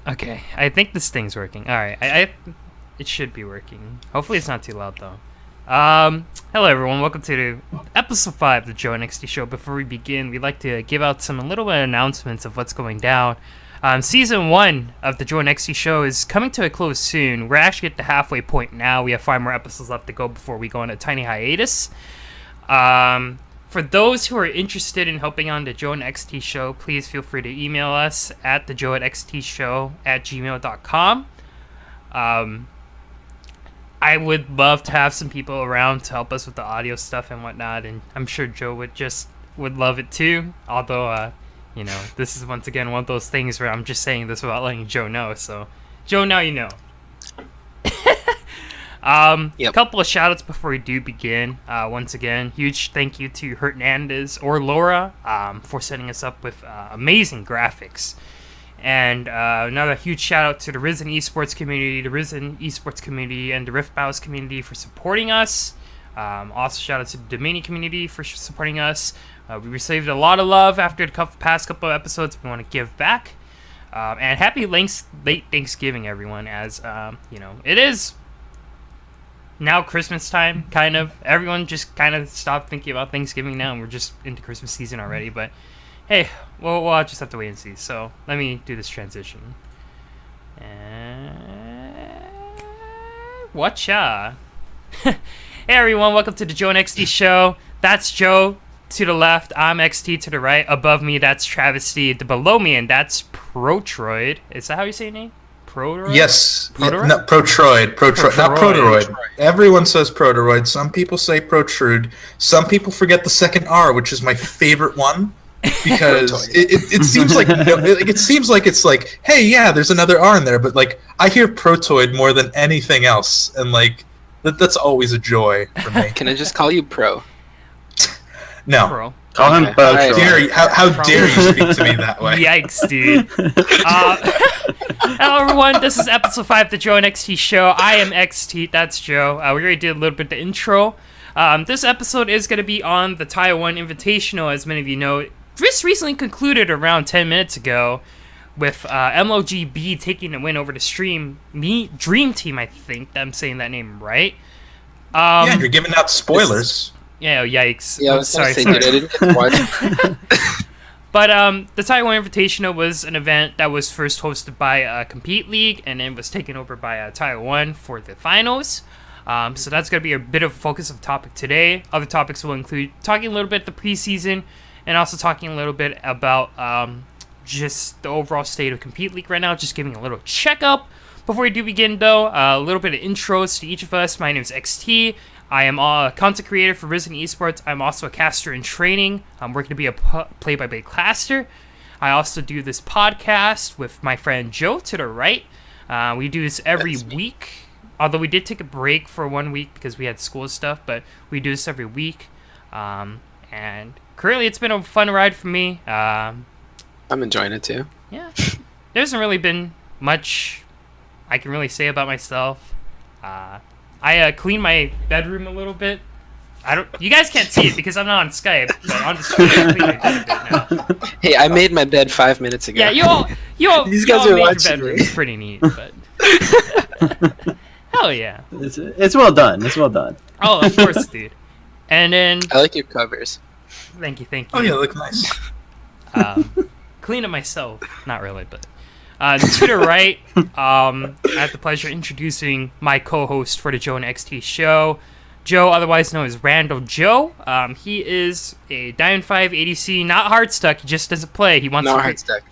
Okay, I think this thing's working. All right, it should be working. Hopefully, it's not too loud though. Hello everyone, welcome to episode 5 of the Joe NXT show. Before we begin, we'd like to give out some little bit of announcements of what's going down. Season 1 of the Joe NXT show is coming to a close soon. We're actually at the halfway point now. We have 5 more episodes left to go before we go on a tiny hiatus. For those who are interested in helping on the Joe NXT show, please feel free to email us at thejoeatxtshow@gmail.com. I would love to have some people around to help us with the audio stuff and whatnot, and I'm sure Joe would love it too. Although, this is once again one of those things where I'm just saying this without letting Joe know. So, Joe, now you know. A couple of shout-outs before we do begin. Once again, huge thank you to Hernandez or Laura for setting us up with amazing graphics. And another huge shout-out to the Risen Esports community, and the Rift Battles community for supporting us. Also, shout-out to the Dominion community for supporting us. We received a lot of love after the past couple of episodes. We want to give back. And happy late Thanksgiving, everyone, as, it is now Christmas time, kind of. Everyone just kind of stopped thinking about Thanksgiving now, and we're just into Christmas season already. But hey, we'll just have to wait and see. So let me do this transition. Whatcha? Hey everyone, welcome to the Joe NXT show. That's Joe to the left. I'm XT to the right. Above me, that's Travysty. Below me, and that's Protroid. Is that how you say your name? Protroid? Yes. Protoroid? No, Protroid. Not Protoroid. Everyone says Protoroid. Some people say Protrude. Some people forget the second R, which is my favorite one, because it seems like it's like, hey, yeah, there's another R in there, but like I hear Protoid more than anything else, and like that's always a joy for me. Can I just call you Pro? No. Pro. Call him Pro. How dare you speak to me that way? Yikes, dude. Hello, everyone. This is episode 5 of the Joe NXT show. I am XT. That's Joe. We already did a little bit of the intro. This episode is going to be on the Taiwan Invitational, as many of you know. Just recently concluded around 10 minutes ago with MLGB taking the win over the Dream Team, I think. I'm saying that name right. Yeah, you're giving out spoilers. Yeah, yikes. Yeah, I was sorry. Dude, I didn't get to watch. But the Taiwan Invitational was an event that was first hosted by Compete League and then was taken over by Taiwan for the finals. So that's going to be a bit of a focus of topic today. Other topics will include talking a little bit the preseason and also talking a little bit about just the overall state of Compete League right now, just giving a little checkup. Before we do begin, though, a little bit of intros to each of us. My name is XT. I am a content creator for Risen Esports. I'm also a caster in training. I'm working to be a play-by-play caster. I also do this podcast with my friend Joe to the right. We do this every week, although we did take a break for 1 week because we had school stuff, but we do this every week. And currently it's been a fun ride for me. I'm enjoying it too. Yeah. There hasn't really been much I can really say about myself. I cleaned my bedroom a little bit. You guys can't see it because I'm not on Skype, but on the screen I cleaned my bed a bit now. Hey, I made my bed 5 minutes ago. Yeah, you all These guys are are made your watching bedroom. me. It's pretty neat, but hell yeah. It's well done. It's well done. Oh, of course, dude. And then I like your covers. thank you. Oh yeah, look nice. Clean it myself. Not really, but to the right, I have the pleasure of introducing my co-host for the Joe NXT show, Joe, otherwise known as Randall Joe. He is a Diamond 5 ADC, not hard stuck. He just doesn't play. He wants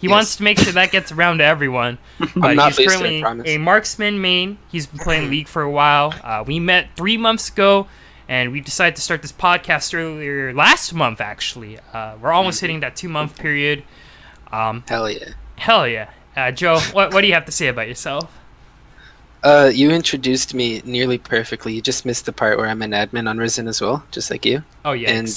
wants to make sure that gets around to everyone. But he's currently a marksman main. He's been playing League for a while. We met 3 months ago, and we decided to start this podcast earlier last month. Actually, we're almost hitting that 2-month period. Hell yeah. Hell yeah. Joe, what do you have to say about yourself? You introduced me nearly perfectly. You just missed the part where I'm an admin on Risen as well, just like you. Oh, yeah. And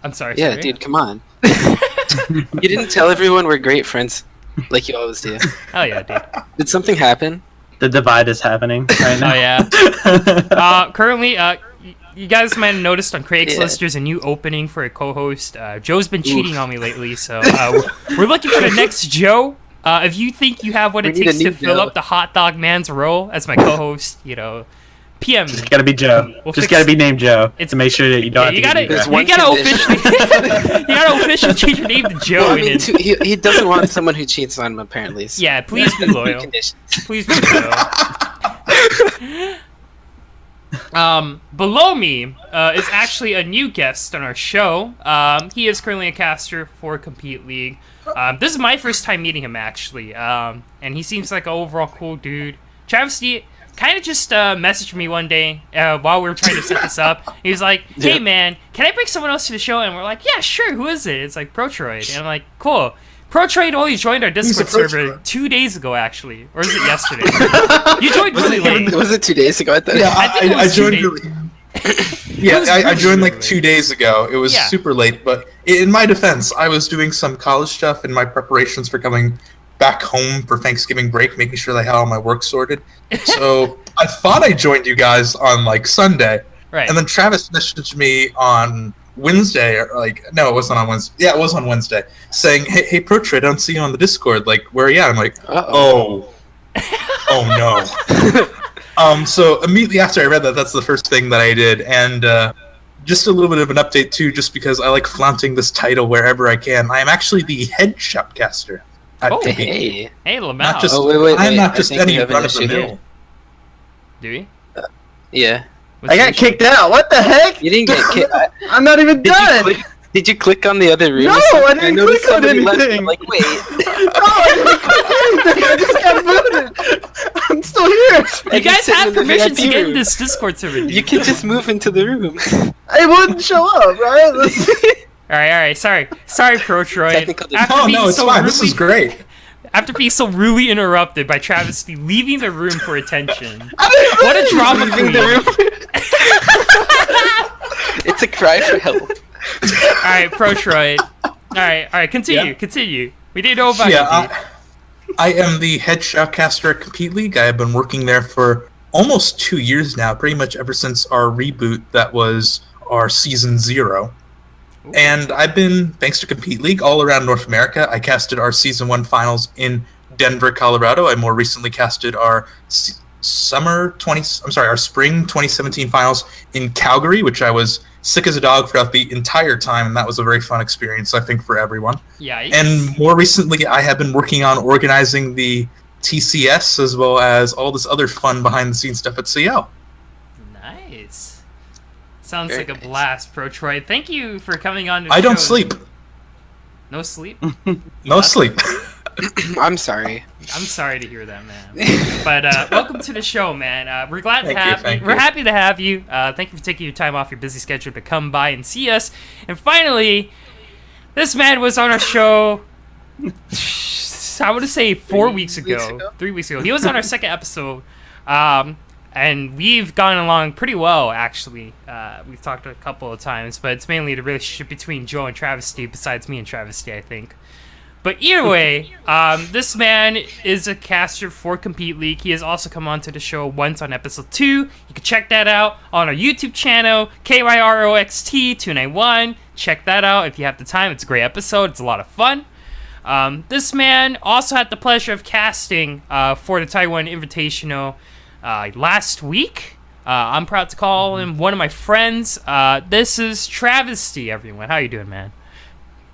I'm sorry. Yeah, dude, come on. You didn't tell everyone we're great friends, like you always do. Oh yeah, dude. Did something happen? The divide is happening right now. Oh yeah. Currently, you guys might have noticed on Craigslist there's a new opening for a co-host. Joe's been cheating on me lately, so we're looking for the next Joe. If you think you have what it takes to fill up the hot dog man's role as my co-host, PM me. Just gotta be Joe. Just gotta be named Joe. To make sure that you don't. You gotta officially change your name to Joe. Well, I mean, he doesn't want someone who cheats on him, apparently. So. Yeah, please be loyal. Please be loyal. Below me is actually a new guest on our show. He is currently a caster for Compete League. This is my first time meeting him, actually. And he seems like an overall cool dude. Travysty kind of just messaged me one day while we were trying to set this up. He was like, hey man, can I bring someone else to the show? And we're like, yeah, sure, who is it? It's like Protroid. And I'm like, cool. Protroid only joined our Discord server 2 days ago, actually. Or is it yesterday? You joined really late. Was it 2 days ago? Yeah, I joined I joined like 2 days ago. It was super late, but in my defense, I was doing some college stuff in my preparations for coming back home for Thanksgiving break, making sure I had all my work sorted. So I thought I joined you guys on like Sunday, right? And then Travis messaged me on Wednesday, or like, no, it wasn't on Wednesday. Yeah, it was on Wednesday, saying, "Hey, Protroid, I don't see you on the Discord. Like, where are you at?" I'm like, oh no. So immediately after I read that, that's the first thing that I did, and just a little bit of an update too, just because I like flaunting this title wherever I can. I am actually the head shopcaster. Hey, Lamau. I'm not just any run-of-the-mill. Do we? Yeah. I got kicked out. What the heck? You didn't get kicked. I'm not even done. Did you click on the other room? No, I didn't click on anything. Like, wait. No, I didn't click anything. I just got booted. I'm still here. You guys have permission to get in this Discord server. You can just move into the room. It wouldn't show up, right? Let's see. All right. Sorry, Protroid. No, it's fine. This is great. After being so rudely interrupted by Travysty leaving the room for attention. What a drama queen. It's a cry for help. Alright, Protroid. Alright, continue. We didn't know about you. I am the head shopcaster at Compete League. I have been working there for almost 2 years now, pretty much ever since our reboot that was our Season 0. And I've been, thanks to Compete League, all around North America. I casted our Season 1 finals in Denver, Colorado. I more recently casted our spring 2017 finals in Calgary, which I was sick as a dog throughout the entire time, and that was a very fun experience, I think, for everyone. Yikes. And more recently, I have been working on organizing the TCS, as well as all this other fun behind-the-scenes stuff at CL. Nice. Sounds like a blast, Protroid. Thank you for coming on to the show. I don't sleep. No sleep? No sleep. I'm sorry. I'm sorry to hear that, man. But welcome to the show, man. We're glad to have you. We're happy to have you. Thank you for taking your time off your busy schedule to come by and see us. And finally, this man was on our show, I want to say 3 weeks ago. He was on our second episode. And we've gone along pretty well, actually. We've talked a couple of times, but it's mainly the relationship between Joe and Travysty, besides me and Travysty, I think. But either way, this man is a caster for Compete League. He has also come on to the show once on episode 2. You can check that out on our YouTube channel, KYROXT291. Check that out if you have the time. It's a great episode. It's a lot of fun. This man also had the pleasure of casting for the Taiwan Invitational last week. I'm proud to call him one of my friends. This is Travysty, everyone. How you doing, man?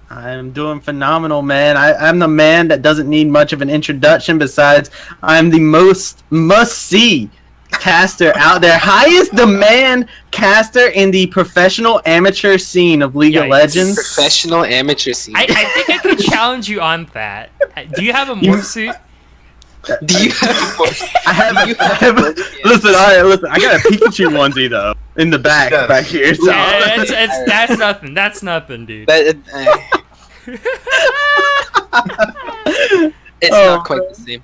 I'm doing phenomenal, man. I'm the man that doesn't need much of an introduction. Besides, I'm the most must-see caster out there. Highest demand caster in the professional amateur scene of League of Legends. Professional amateur scene. I think I could challenge you on that. Do you have a morph suit? Do you have Listen, I got a Pikachu onesie though in the back here. So. Yeah, that's nothing. That's nothing, dude. It's not quite the same.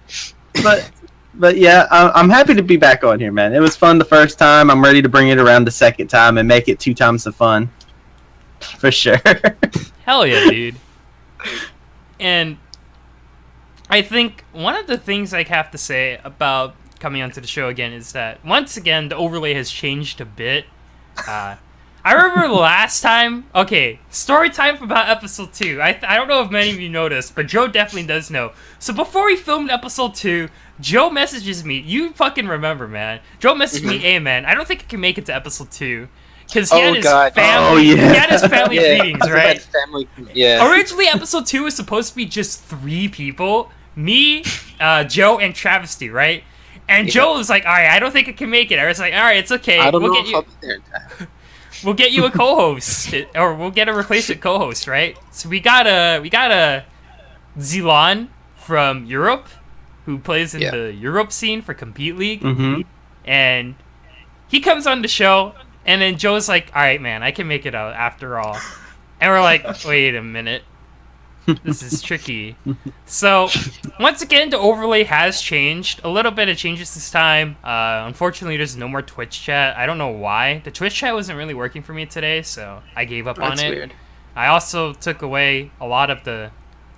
But yeah, I'm happy to be back on here, man. It was fun the first time. I'm ready to bring it around the second time and make it 2 times the fun, for sure. Hell yeah, dude. And I think one of the things I have to say about coming onto the show again is that once again the overlay has changed a bit. I remember the last time. Okay, story time about episode 2. I don't know if many of you noticed, but Joe definitely does know. So before we filmed episode 2, Joe messages me. You fucking remember, man. Joe messaged me, "Hey, man, I don't think I can make it to episode 2." Because he had his family. He had his family greetings, right? Originally, episode 2 was supposed to be just 3 people: me, Joe, and Travysty, right? And Joe was like, "All right, I don't think I can make it." I was like, "All right, it's okay. We'll get you a co-host, or we'll get a replacement co-host, right?" So we got a Zilan from Europe, who plays in the Europe scene for Compete League, and he comes on the show. And then Joe's like, "All right, man, I can make it out after all." And we're like, "Wait a minute. This is tricky." So, once again, the overlay has changed. A little bit of changes this time. Unfortunately, there's no more Twitch chat. I don't know why. The Twitch chat wasn't really working for me today, so I gave up on it. That's weird. I also took away a lot of the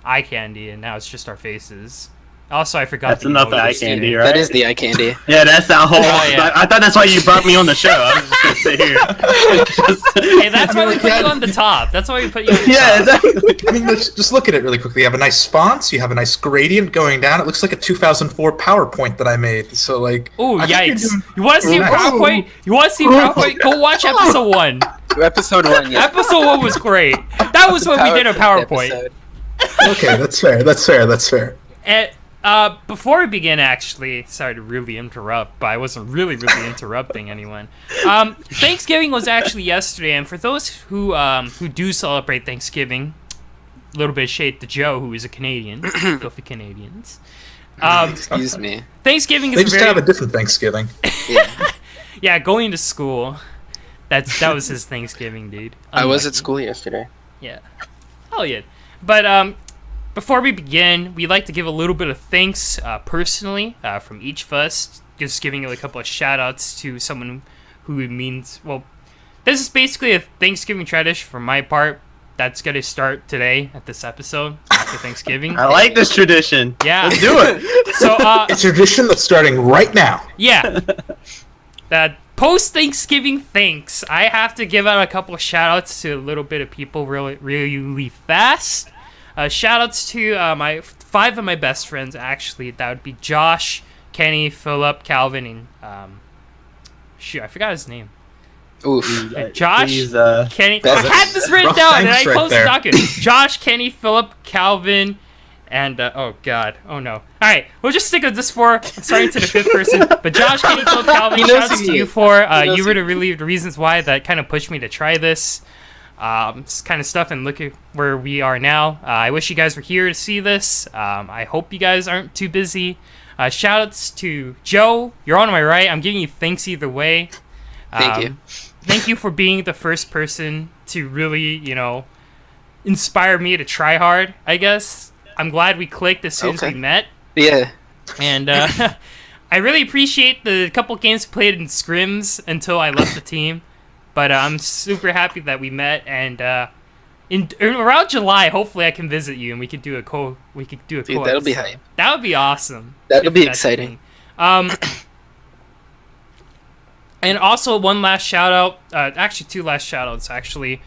eye candy, and now it's just our faces. Also, I forgot. That's enough eye candy, right? That is the eye candy. Yeah, that's that whole. I thought that's why you brought me on the show. I was just gonna sit here. Hey, that's why we put you on the top. That's why we put you on the top. Yeah, exactly. I mean, just look at it really quickly. You have a nice sponge. You have a nice gradient going down. It looks like a 2004 PowerPoint that I made. So, like, oh yikes! You want to see a PowerPoint? You want to see a PowerPoint? Go watch episode 1. Episode 1. Yeah. Episode 1 was great. That was when we did a PowerPoint. Okay, that's fair. That's fair. And before we begin, actually, sorry to really interrupt, but I wasn't really interrupting anyone. Thanksgiving was actually yesterday, and for those who do celebrate Thanksgiving, a little bit of shade to Joe, who is a Canadian, filthy Canadians. Excuse me. Thanksgiving is they just have a different Thanksgiving. Yeah, going to school. That was his Thanksgiving, dude. I was at school yesterday. Yeah. Oh yeah. But before we begin, we'd like to give a little bit of thanks personally from each of us. Just giving a couple of shout-outs to someone who means... Well, this is basically a Thanksgiving tradition for my part. That's going to start today at this episode after Thanksgiving. I like this tradition. Yeah. Let's do it. So, it's a tradition that's starting right now. Yeah. That post-Thanksgiving thanks. I have to give out a couple of shout-outs to a little bit of people really fast. Shout-outs to 5 of my best friends, actually. That would be Josh, Kenny, Philip, Calvin, and... shoot, I forgot his name. Oof. Josh, Kenny... I had this written down, and I closed the document. Josh, Kenny, Philip, Calvin, and... oh, God. Oh, no. Alright, we'll just stick with this 4. I'm starting to the 5th person. But Josh, Kenny, Philip, Calvin, shout-outs to you 4. You were really the reasons why that kind of pushed me to try this. Kind of stuff, and look at where we are now. I wish you guys were here to see this. I hope you guys aren't too busy. Shoutouts to Joe. You're on my right. I'm giving you thanks either way. Thank you. Thank you for being the first person to really, inspire me to try hard, I guess. I'm glad we clicked as soon as we met. Yeah. And I really appreciate the couple games played in scrims until I left the team. But I'm super happy that we met, and in around July, hopefully I can visit you and we could do a co. Dude, that'll be hype. That would be awesome. That'll be exciting. And also one last shout out. Actually, 2 last shout outs. Actually,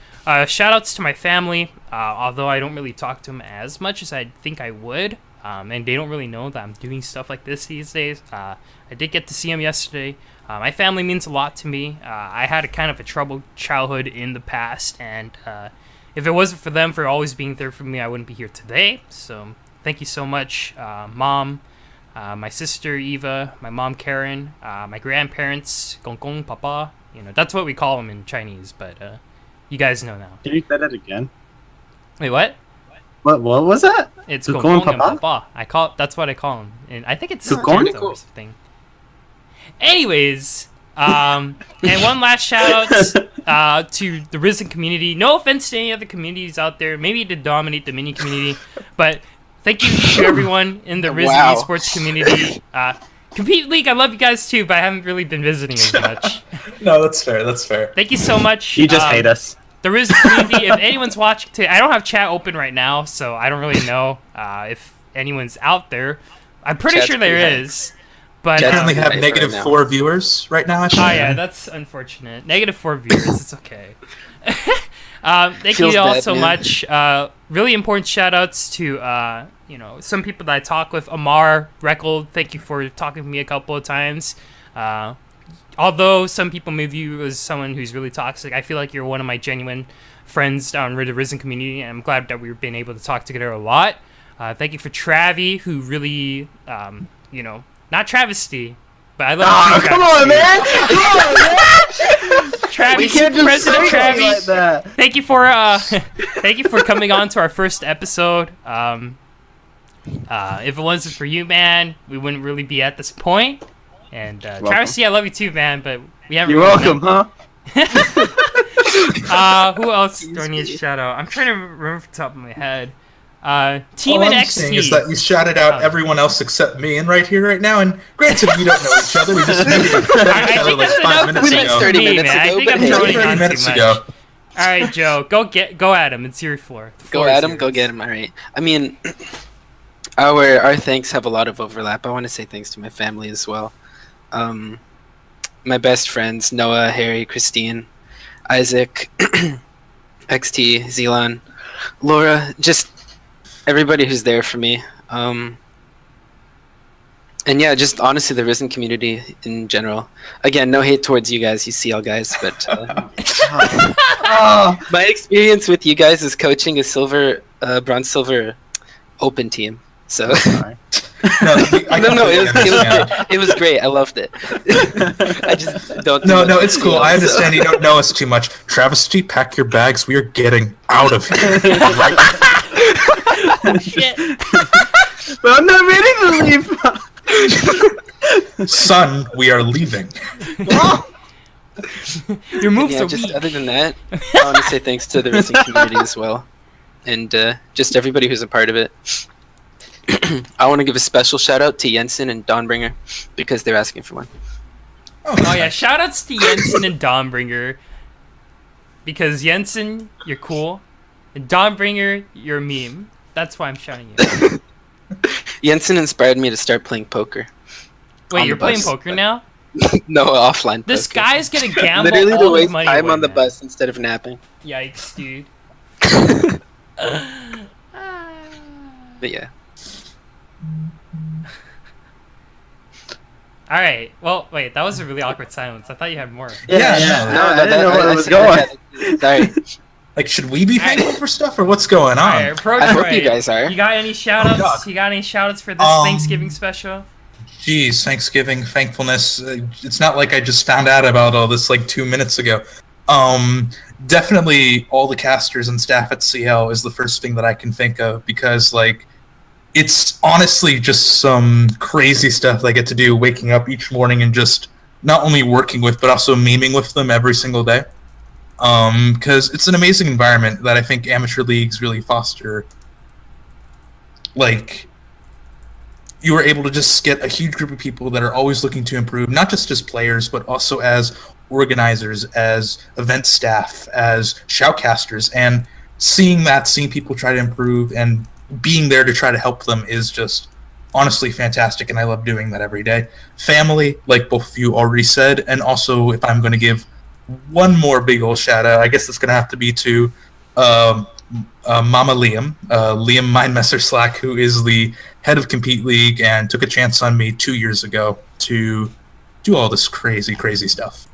shout outs to my family. Although I don't really talk to them as much as I think I would, and they don't really know that I'm doing stuff like this these days. I did get to see them yesterday. My family means a lot to me. I had a kind of a troubled childhood in the past, and if it wasn't for them for always being there for me, I wouldn't be here today. So thank you so much, Mom, my sister Eva, my mom Karen, my grandparents, Gong Gong, Papa. That's what we call them in Chinese, but you guys know now. Can you say that again? Wait, what? What was that? It's Gong Gong and Papa. That's what I call them, and I think it's Gong or something. Anyways, and one last shout out to the Risen community. No offense to any other communities out there, maybe to dominate the mini community, but thank you to everyone in the Risen esports community. Compete League, I love you guys too, but I haven't really been visiting as much. No, that's fair. Thank you so much. You just hate us. The Risen community, if anyone's watching today, I don't have chat open right now, so I don't really know if anyone's out there. I'm pretty sure there is. But You currently have right negative now. 4 viewers right now, I think. oh yeah, that's unfortunate. Negative 4 viewers. It's okay. Thank Feels you all bad, so man. much. Really important shout outs to some people that I talk with. Amar, Reckle, thank you for talking to me a couple of times. Although some people may view you as someone who's really toxic, I feel like you're one of my genuine friends down in the Risen community, and I'm glad that we've been able to talk together a lot. Thank you for Travy, who really, not Travysty, but I love you, Come on, man! Come on, man! We Travis, can't just President say it Travis, like that. thank you for coming on to our first episode. If it wasn't for you, man, we wouldn't really be at this point. And Travis, I love you too, man. But we haven't. You're welcome, huh? Who else do I need to shout out? I'm trying to remember off the top of my head. Team All and I'm saying is XT. that you shouted out everyone else except me and right here, right now. And granted, we don't know each other. We just met each I other think like that's 5 enough minutes for We met ago. 30 me, minutes man. I ago, think but I'm hey, droning 30 on minutes too much. ago. All right, Joe, go at him. It's your floor. The Go floor is at him. Go yours. get him. All right. I mean, our thanks have a lot of overlap. I want to say thanks to my family as well. My best friends, Noah, Harry, Christine, Isaac, XT, Zelan, Laura, just everybody who's there for me. And yeah, just honestly, the Risen community in general. Again, no hate towards you guys, you CL guys, but Oh, my experience with you guys is coaching a bronze silver open team. So sorry. No, it was great. I loved it. I just don't. do No, much it's cool. CL, I so- understand you don't know us too much. Travesty, pack your bags. We are getting out of here. Right. Shit. But I'm not ready to leave. Son, we are leaving. Your moves Yeah, so just weak. other than that, I want to say thanks to the Racing community as well, and just everybody who's a part of it. I want to give a special shout out to Jensen and Dawnbringer because they're asking for one. Oh yeah, shout outs to Jensen and Dawnbringer. Because Jensen, you're cool. And Dawnbringer, you're a meme. That's why I'm shouting you. Jensen inspired me to start playing poker. Wait, On you're the playing bus. poker now? No, offline. This poker. guy's gonna gamble literally to all his waste money time away, on the man. bus instead of napping. Yikes, dude. But yeah, All right. Well, wait. That was a really awkward silence. I thought you had more. Yeah, I didn't know where it was going. Sorry. Like, should we be thankful for stuff, or what's going All on? right, Protroid. I hope you guys are. You got any shout outs? God. You got any shout outs for this Thanksgiving special? Geez, Thanksgiving, thankfulness. It's not like I just found out about all this like 2 minutes ago. Definitely all the casters and staff at CL is the first thing that I can think of, because like it's honestly just some crazy stuff I get to do, waking up each morning and just not only working with but also memeing with them every single day. Because it's an amazing environment that I think amateur leagues really foster. Like, you are able to just get a huge group of people that are always looking to improve, not just as players, but also as organizers, as event staff, as shoutcasters, and seeing people try to improve and being there to try to help them is just honestly fantastic, and I love doing that every day. Family, like both of you already said, and also if I'm going to give one more big old shout out, I guess it's going to have to be to Mama Liam, Liam Mindmesser Slack, who is the head of Compete League and took a chance on me 2 years ago to do all this crazy stuff.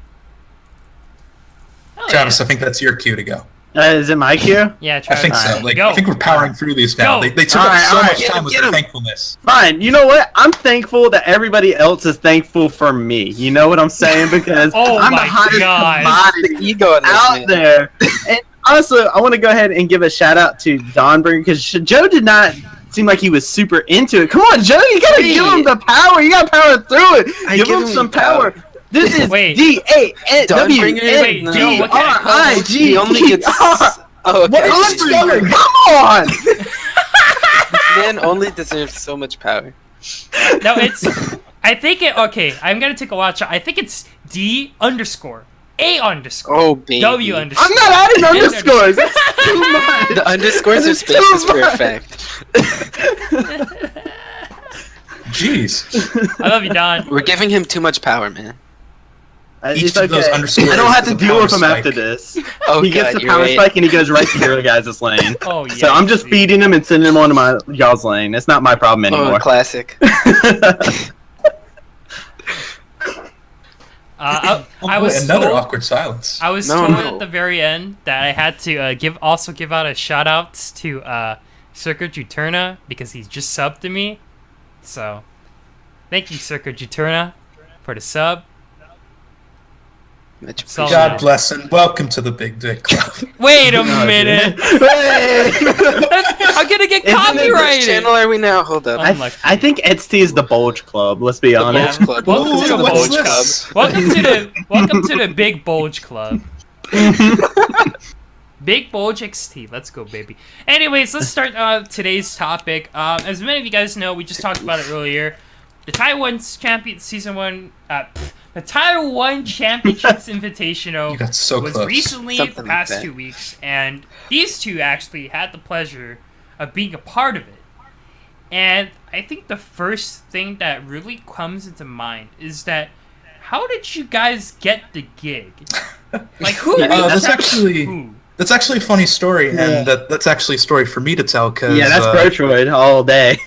Hell Travis, I think that's your cue to go. Is it my cue? Yeah, I Travis. think so. Alright, Like, go. I think we're powering through these now. Go. They took Alright, up so alright. much time with Get their 'em. thankfulness. Fine. You know what? I'm thankful that everybody else is thankful for me. You know what I'm saying? Because Oh I'm the my hottest God. The commodity ego in this out man. there. And also, I want to go ahead and give a shout out to Donberg, because Joe did not seem like he was super into it. Come on, Joe, you gotta give him the power. You gotta power through it. I Give give him him some the power. power. This is Wait. Wait, Joe, what kind of He D-A-N-W-N-D-R-I-G. only gets. Oh, okay. Come on! This man only deserves so much power. No, it's. I think it. Okay, I'm gonna take a watch. I think it's D underscore A underscore Oh, baby. W underscore. I'm not adding And underscores. That's too much. The underscores are That's too spaces for much. effect. Jeez. I love you, Don. We're giving him too much power, man. Each It's of those okay. underscores I don't have to is a deal power with him spike. after this. Oh, He gets God, the you're power right. spike and he goes right to your guys' lane. Oh, yeah. So I'm just dude. feeding him and sending him onto my y'all's lane. It's not my problem Oh, anymore. classic. I Oh, was wait, another told, awkward silence. I was No, told no. at the very end that I had to give out a shout out to Circa Juturna because he's just subbed to me. So, thank you, Circa Juturna, for the sub. Much So- appreciated. God bless and welcome to the Big Dick Club. Wait a Oh, minute. Hey! I'm gonna get Isn't it copyrighted. Which channel are we now? Hold up. I think XT is the Bulge Club. Let's be honest. Bulge Club. Welcome to the Ooh, what's Bulge this? Club. Welcome to the Big Bulge Club. Big Bulge XT. Let's go, baby. Anyways, let's start today's topic. As many of you guys know, we just talked about it earlier. The Taiwan Champion Season 1... the Taiwan Championships Invitational You got so was close. recently Something the like past that. 2 weeks, and these two actually had the pleasure of being a part of it. And I think the first thing that really comes into mind is that how did you guys get the gig? Like who? that's actually who? that's actually a funny story, Yeah. and that's actually a story for me to tell. Cause Yeah, that's Protroid all day.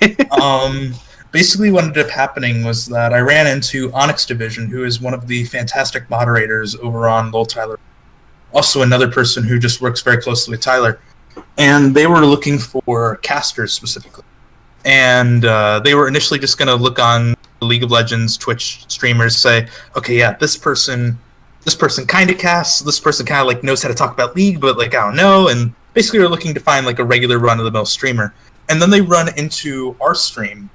basically what ended up happening was that I ran into Onyx Division, who is one of the fantastic moderators over on Lol Tyler. Also another person who just works very closely with Tyler. And they were looking for casters specifically. And they were initially just going to look on League of Legends Twitch streamers, say, okay, yeah, this person kind of casts, this person kind of like knows how to talk about League, but like I don't know. And basically they're looking to find like a regular run-of-the-mill streamer. And then they run into our stream,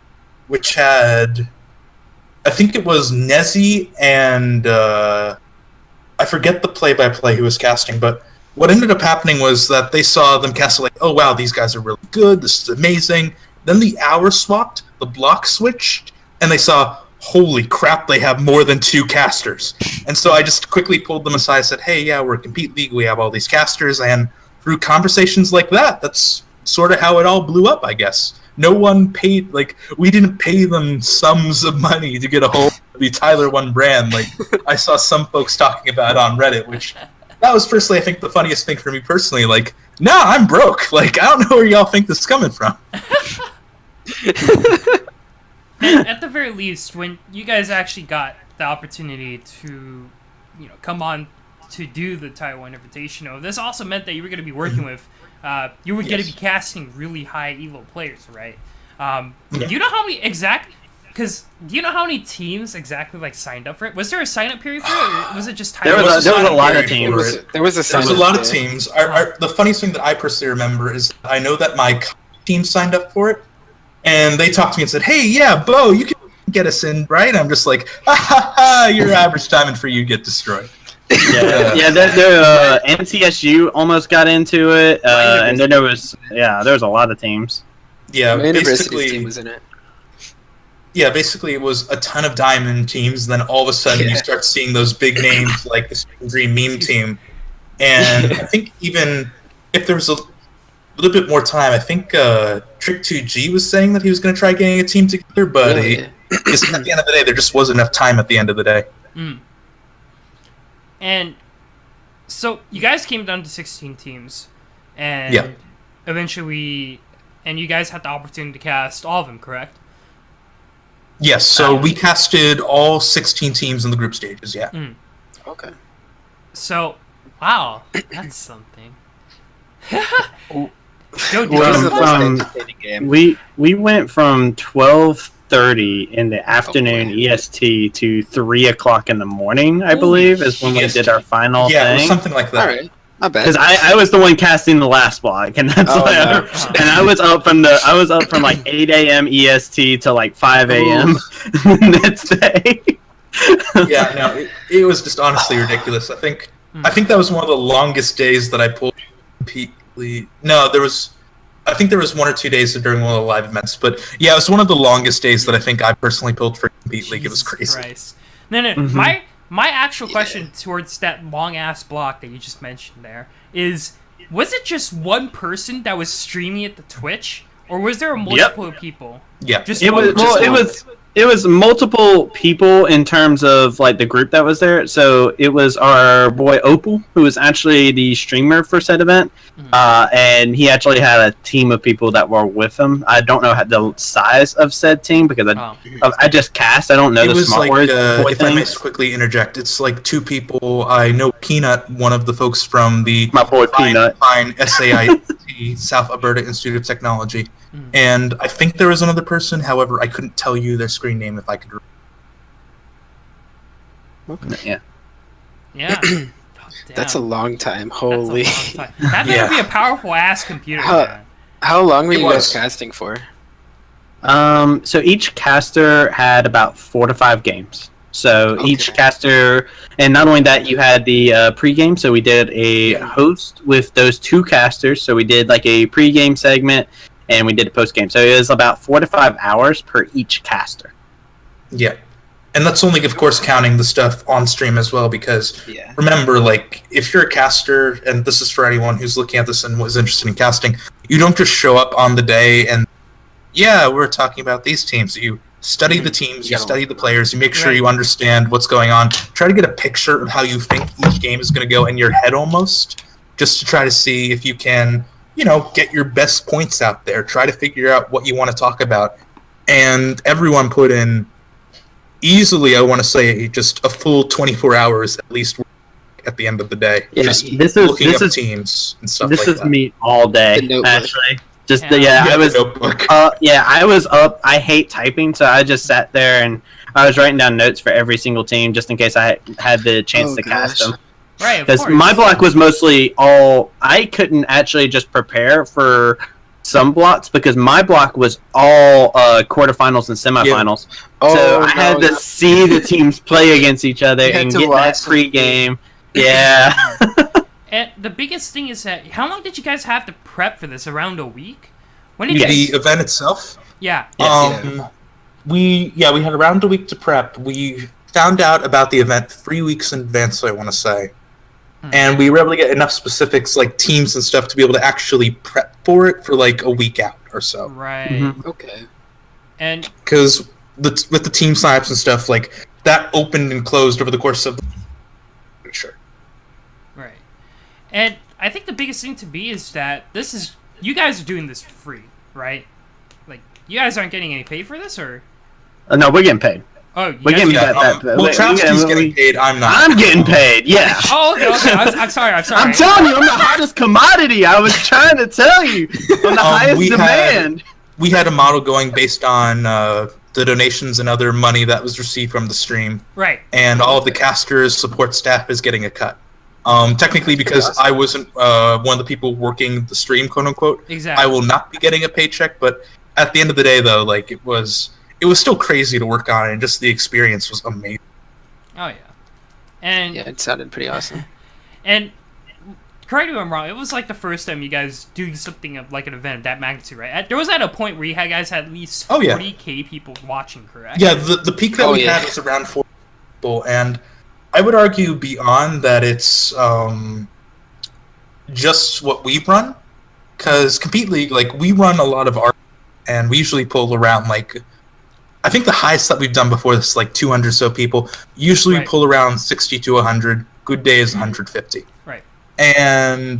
which had, I think it was Nezzy and I forget the play-by-play who was casting, but what ended up happening was that they saw them cast like, oh wow, these guys are really good, this is amazing. Then the hour swapped, the block switched, and they saw, holy crap, they have more than 2 casters. And so I just quickly pulled them aside and said, hey, yeah, we're a Compete League, we have all these casters, and through conversations like that, that's sort of how it all blew up, I guess. No one paid, like, we didn't pay them sums of money to get a hold of the Tyler One brand. Like, I saw some folks talking about it on Reddit, which, that was personally, I think, the funniest thing for me personally. Like, nah, I'm broke. Like, I don't know where y'all think this is coming from. And at the very least, when you guys actually got the opportunity to, come on to do the Taiwan Invitational, this also meant that you were going to be working with, you were going to be casting really high elo players, right? Do you know how many do you know how many teams exactly like signed up for it? Was there a sign up period for it, or was it just There Taiwan? was a lot of period teams. for it. There was a There's a sign-up lot of there. teams. The funniest thing that I personally remember is I know that my team signed up for it, and they talked to me and said, hey, yeah, Bo, you can get us in, right? I'm just like, ha ha ha, your average time and for you get destroyed. Yeah, NCSU almost got into it, and then there was a lot of teams. Yeah, My university's basically, team was in it. yeah, basically it was a ton of diamond teams, then all of a sudden you start seeing those big names like the Spring Dream meme team. And I think even if there was a little bit more time, I think Trick2G was saying that he was going to try getting a team together, but Really? just at the end of the day, there just wasn't enough time at the end of the day. And so you guys came down to 16 teams, and Yeah. eventually, and you guys had the opportunity to cast all of them, correct? Yes, so we casted all 16 teams in the group stages, yeah. Okay. So, wow, that's something. Joe, did What was you the play? most entertaining game? We went from 12:30 in the afternoon EST to 3 o'clock in the morning, I Holy believe, is when we EST. did our final Yeah, it was thing. something like that. All right. Not bad. Because I was the one casting the last block, and that's Oh, why no. and I was up from like 8 a.m. EST to like 5 a.m. the next day. Yeah, no, it was just honestly ridiculous. I think that was one of the longest days that I pulled completely. No, I think there was 1 or 2 days during one of the live events, but yeah, it was one of the longest days that I think I personally pulled for Compete League. It was Jesus crazy. Christ. No. My actual question towards that long ass block that you just mentioned there is: was it just one person that was streaming at the Twitch, or was there a multiple people? Yeah, Just It one was person? well, It was multiple people in terms of like the group that was there. So it was our boy Opal, who was actually the streamer for said event, and he actually had a team of people that were with him. I don't know the size of said team because I just cast. I don't know the smart words. If I may quickly interject, it's like 2 people. I know Peanut, one of the folks from the my boy Peanut, fine SAIT, South Alberta Institute of Technology. And I think there was another person, however, I couldn't tell you their screen name if I could. Yeah. Yeah. That's a long time. Holy. That better be a powerful ass computer. How long were you guys casting for? So each caster had about 4 to 5 games. So each caster, and not only that, you had the pre-game. So we did a host with those 2 casters. So we did like a pre-game segment, and we did a post-game. So it was about 4 to 5 hours per each caster. Yeah. And that's only, of course, counting the stuff on stream as well, because remember, like, if you're a caster, and this is for anyone who's looking at this and was interested in casting, you don't just show up on the day and, we're talking about these teams. You study the teams, you study the players, you make sure you understand what's going on. Try to get a picture of how you think each game is going to go in your head almost, just to try to see if you can, get your best points out there. Try to figure out what you want to talk about. And everyone put in easily, I want to say, just a full 24 hours at least at the end of the day. Yeah, just this is teams and stuff this like is that. me all day, actually. Just I was notebook. I was up. I hate typing, so I just sat there and I was writing down notes for every single team just in case I had the chance to cast them. Right, because my block was mostly all. I couldn't actually just prepare for some blocks because my block was all quarterfinals and semifinals. Yeah. So I had to see the teams play against each other and get that pre-game. Yeah. And the biggest thing is that how long did you guys have to prep for this? Around a week? When did the event itself? Yeah. We had around a week to prep. We found out about the event 3 weeks in advance, I want to say. And we were able to get enough specifics, like teams and stuff, to be able to actually prep for it for like a week out or so. Right. Okay. And because with the team signups and stuff, like that opened and closed over the course of. Sure. Right. And I think the biggest thing to me is that you guys are doing this for free, right? Like you guys aren't getting any pay for this, or? No, we're getting paid. Oh, we're getting that. Well, Travysty's getting paid. I'm not. I'm getting paid. Yeah. Oh, okay. I'm sorry. I'm telling you, I'm the hottest commodity. I was trying to tell you, I'm the highest demand. We had a model going based on the donations and other money that was received from the stream. Right. And all of the casters, support staff is getting a cut. Technically, because I wasn't one of the people working the stream, quote unquote. Exactly. I will not be getting a paycheck. But at the end of the day, though, like it was still crazy to work on, and just the experience was amazing. Oh yeah, and it sounded pretty awesome. And correct me if I'm wrong, it was like the first time you guys doing something of like an event of that magnitude, right? There was at a point where you guys had at least 40K people watching, correct? Yeah, the peak that we had was around 40 people, and I would argue beyond that it's just what we run, because Compete League, like we run a lot of art, and we usually pull around like. I think the highest that we've done before this is like 200 so people. Usually we pull around 60 to 100. Good day is 150. Right. And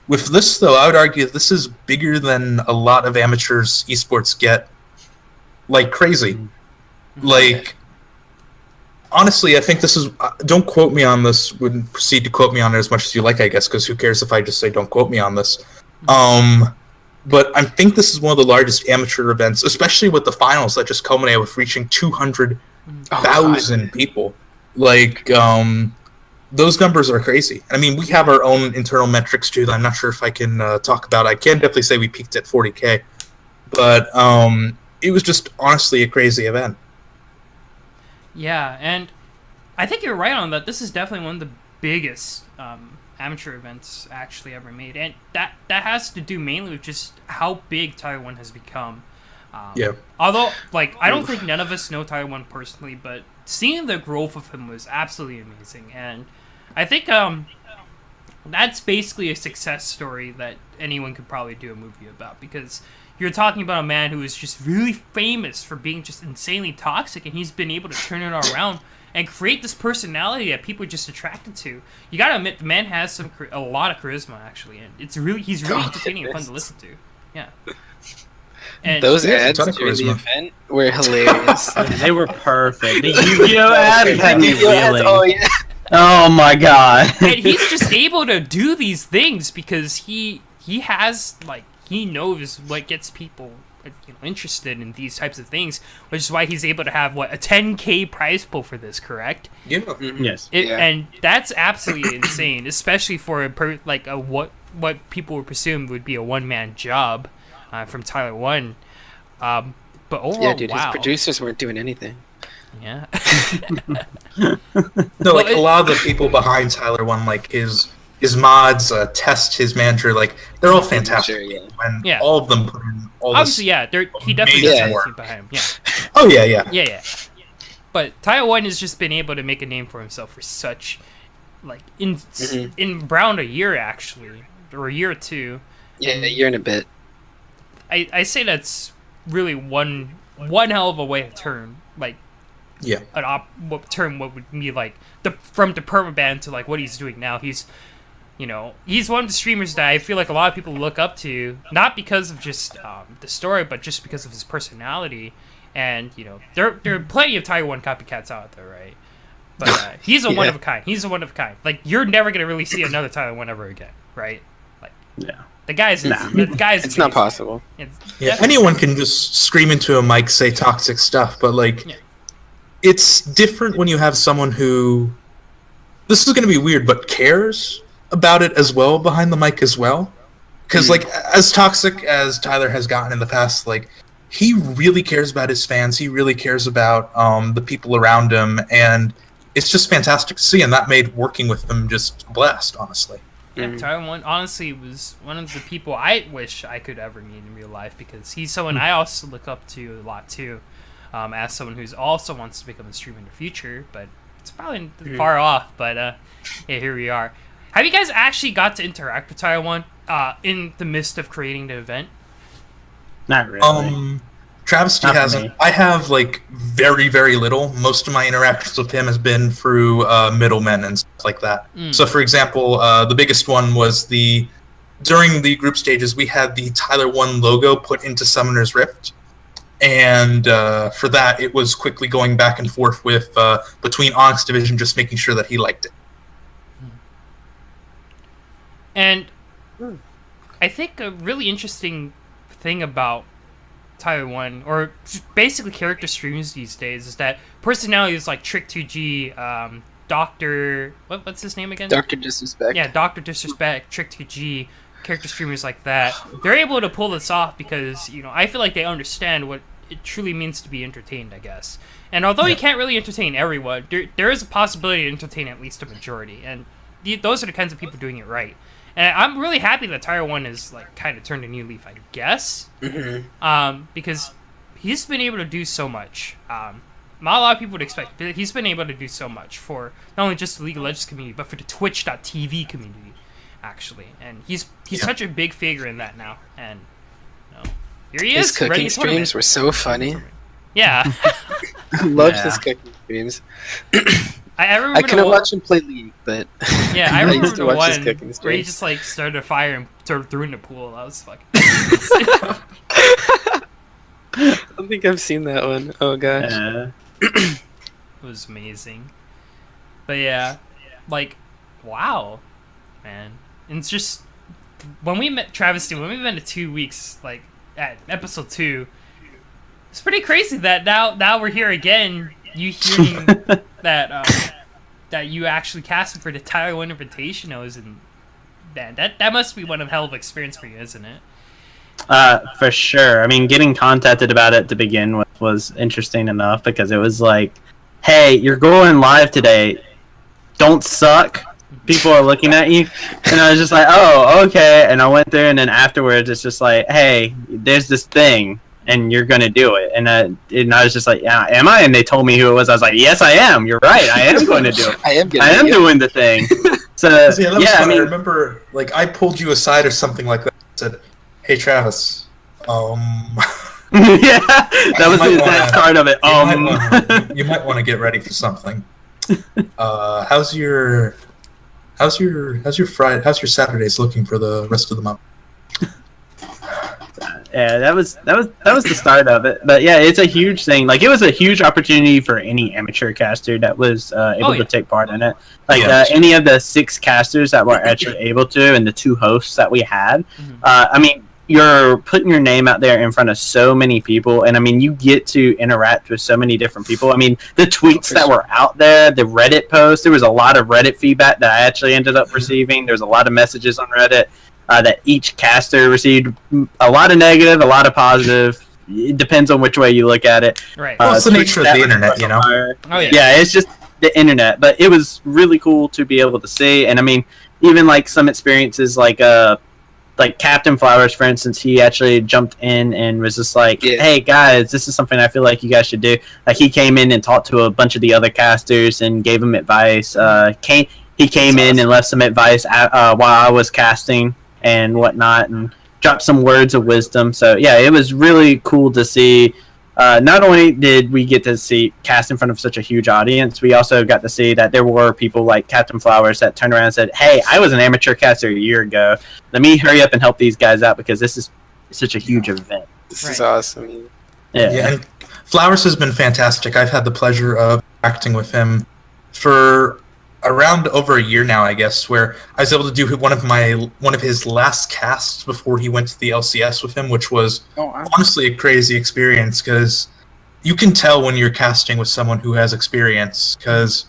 with this, though, I would argue this is bigger than a lot of amateurs esports get. Like crazy. Like, honestly, I think this is... don't quote me on this. Wouldn't proceed to quote me on it as much as you like, I guess, because who cares if I just say don't quote me on this. But I think this is one of the largest amateur events, especially with the finals that just culminated with reaching 200,000 people. Like, those numbers are crazy. I mean, we have our own internal metrics, too, that I'm not sure if I can talk about. I can definitely say we peaked at 40K. But it was just, honestly, a crazy event. Yeah, and I think you're right on that. This is definitely one of the biggest amateur events actually ever made, and that has to do mainly with just how big Taiwan has become. Although, like, I don't think none of us know Taiwan personally, but seeing the growth of him was absolutely amazing, and I think that's basically a success story that anyone could probably do a movie about, because you're talking about a man who is just really famous for being just insanely toxic, and he's been able to turn it all around and create this personality that people are just attracted to. You gotta admit, the man has a lot of charisma, actually, and he's really entertaining and fun to listen to. Yeah. And those ads during the event were hilarious. They were perfect. The Yu-Gi-Oh ad had me reeling. Oh yeah. Oh my god. And he's just able to do these things because he has, like, he knows what gets people, interested in these types of things, which is why he's able to have a 10K prize pool for this, correct? Yeah. Yes. And that's absolutely insane, especially for what people would presume would be a one-man job from Tyler 1. But overall, yeah, dude, wow. his producers weren't doing anything. Yeah. No, like a lot of the people behind Tyler 1, like his mods, Test, his manager, like they're all fantastic. Sure, yeah. And Yeah. all of them put in all Obviously, this yeah, he definitely does have a work. team behind him. Yeah. Oh yeah. Yeah. But Tyler 1 has just been able to make a name for himself for such, like, in around a year, actually, or a year or two. Yeah, a year and a bit. I say that's really one hell of a way to turn, like, Yeah. what would be like from the permaban to like what he's doing now. He's one of the streamers that I feel like a lot of people look up to, not because of just the story, but just because of his personality. And there are plenty of Tyler 1 copycats out there, right? But he's a one of a kind. He's a one of a kind. Like, you're never gonna really see another Tyler 1 ever again, right? Like, Yeah. the guy's It's not possible. Yeah, anyone can just scream into a mic, say toxic stuff, but like, it's different when you have someone who, this is going to be weird, but cares about it as well behind the mic as well. Because like, as toxic as Tyler has gotten in the past, like, he really cares about his fans. He really cares about the people around him, and it's just fantastic to see. And that made working with them just a blast, honestly. Yeah, Tyler 1 honestly was one of the people I wish I could ever meet in real life, because he's someone I also look up to a lot too, as someone who's also wants to become a streamer in the future, but it's probably far off. But yeah, here we are. Have you guys actually got to interact with Tyler 1 in the midst of creating the event? Not really. Travysty Not for hasn't. me. I have like very, very little. Most of my interactions with him has been through middlemen and stuff like that. So, for example, the biggest one was during the group stages, we had the Tyler 1 logo put into Summoner's Rift, and for that, it was quickly going back and forth with between Onyx Division, just making sure that he liked it. And I think a really interesting thing about Tyler 1, or just basically character streams these days, is that personalities like Trick2G, Dr. What's his name again? Dr. Disrespect. Yeah, Dr. Disrespect, Trick2G, character streamers like that. They're able to pull this off because, I feel like they understand what it truly means to be entertained, I guess. And although you can't really entertain everyone, there is a possibility to entertain at least a majority. And those are the kinds of people doing it right. And I'm really happy that Tyler 1 has like kind of turned a new leaf, I guess, because he's been able to do so much. Not a lot of people would expect, but he's been able to do so much for not only just the League of Legends community, but for the Twitch.tv community, actually. And he's such a big figure in that now. And here he is. His cooking streams were so funny. Yeah, I loved his cooking streams. I remember. I couldn't watch him play League, but yeah, I remember used to the watch his one cooking where he streams. just like started a fire and threw in the pool. That was fucking. I don't think I've seen that one. Oh gosh. It was amazing. But yeah, like, wow, man. And it's just, when we met Travysty, when we met in 2 weeks, like, at episode 2, it's pretty crazy that now we're here again, you hearing that you actually casted for the Tyler 1 Invitationals, and man, that must be one of hell of an experience for you, isn't it? For sure. I mean, getting contacted about it to begin with was interesting enough, because it was like, hey, you're going live today. Don't suck. People are looking at you. And I was just like, oh, okay. And I went there, and then afterwards, it's just like, hey, there's this thing, and you're going to do it. And I was just like, yeah, am I? And they told me who it was. I was like, yes, I am. You're right. I am going to do it. I am doing the thing. So, I remember, like, I pulled you aside or something like that and said, hey, Travis, Yeah, that was the exact start of it. You might want to get ready for something. How's your Saturdays looking for the rest of the month? Yeah, that was the start of it. But yeah, it's a huge thing. Like, it was a huge opportunity for any amateur caster that was able to take part in it. Like, any of the 6 casters that were actually able to, and the 2 hosts that we had. I mean, you're putting your name out there in front of so many people, and I mean, you get to interact with so many different people. I mean, the tweets that were out there, the Reddit posts, there was a lot of Reddit feedback that I actually ended up receiving. There's a lot of messages on Reddit that each caster received, a lot of negative, a lot of positive. It depends on which way you look at it. Right. Well, it's the nature of the internet, you know? Oh, yeah. Yeah, it's just the internet. But it was really cool to be able to see. And I mean, even like some experiences like Captain Flowers, for instance, he actually jumped in and was just like, hey guys, this is something I feel like you guys should do. Like, he came in and talked to a bunch of the other casters and gave them advice. He came in and left some advice while I was casting and whatnot, and dropped some words of wisdom. So yeah, it was really cool to see. Not only did we get to see cast in front of such a huge audience, we also got to see that there were people like Captain Flowers that turned around and said, hey, I was an amateur caster a year ago. Let me hurry up and help these guys out because this is such a huge event. This is awesome. Yeah, and Flowers has been fantastic. I've had the pleasure of acting with him for around over a year now, I guess, where I was able to do one of his last casts before he went to the LCS with him, which was honestly a crazy experience, because you can tell when you're casting with someone who has experience, because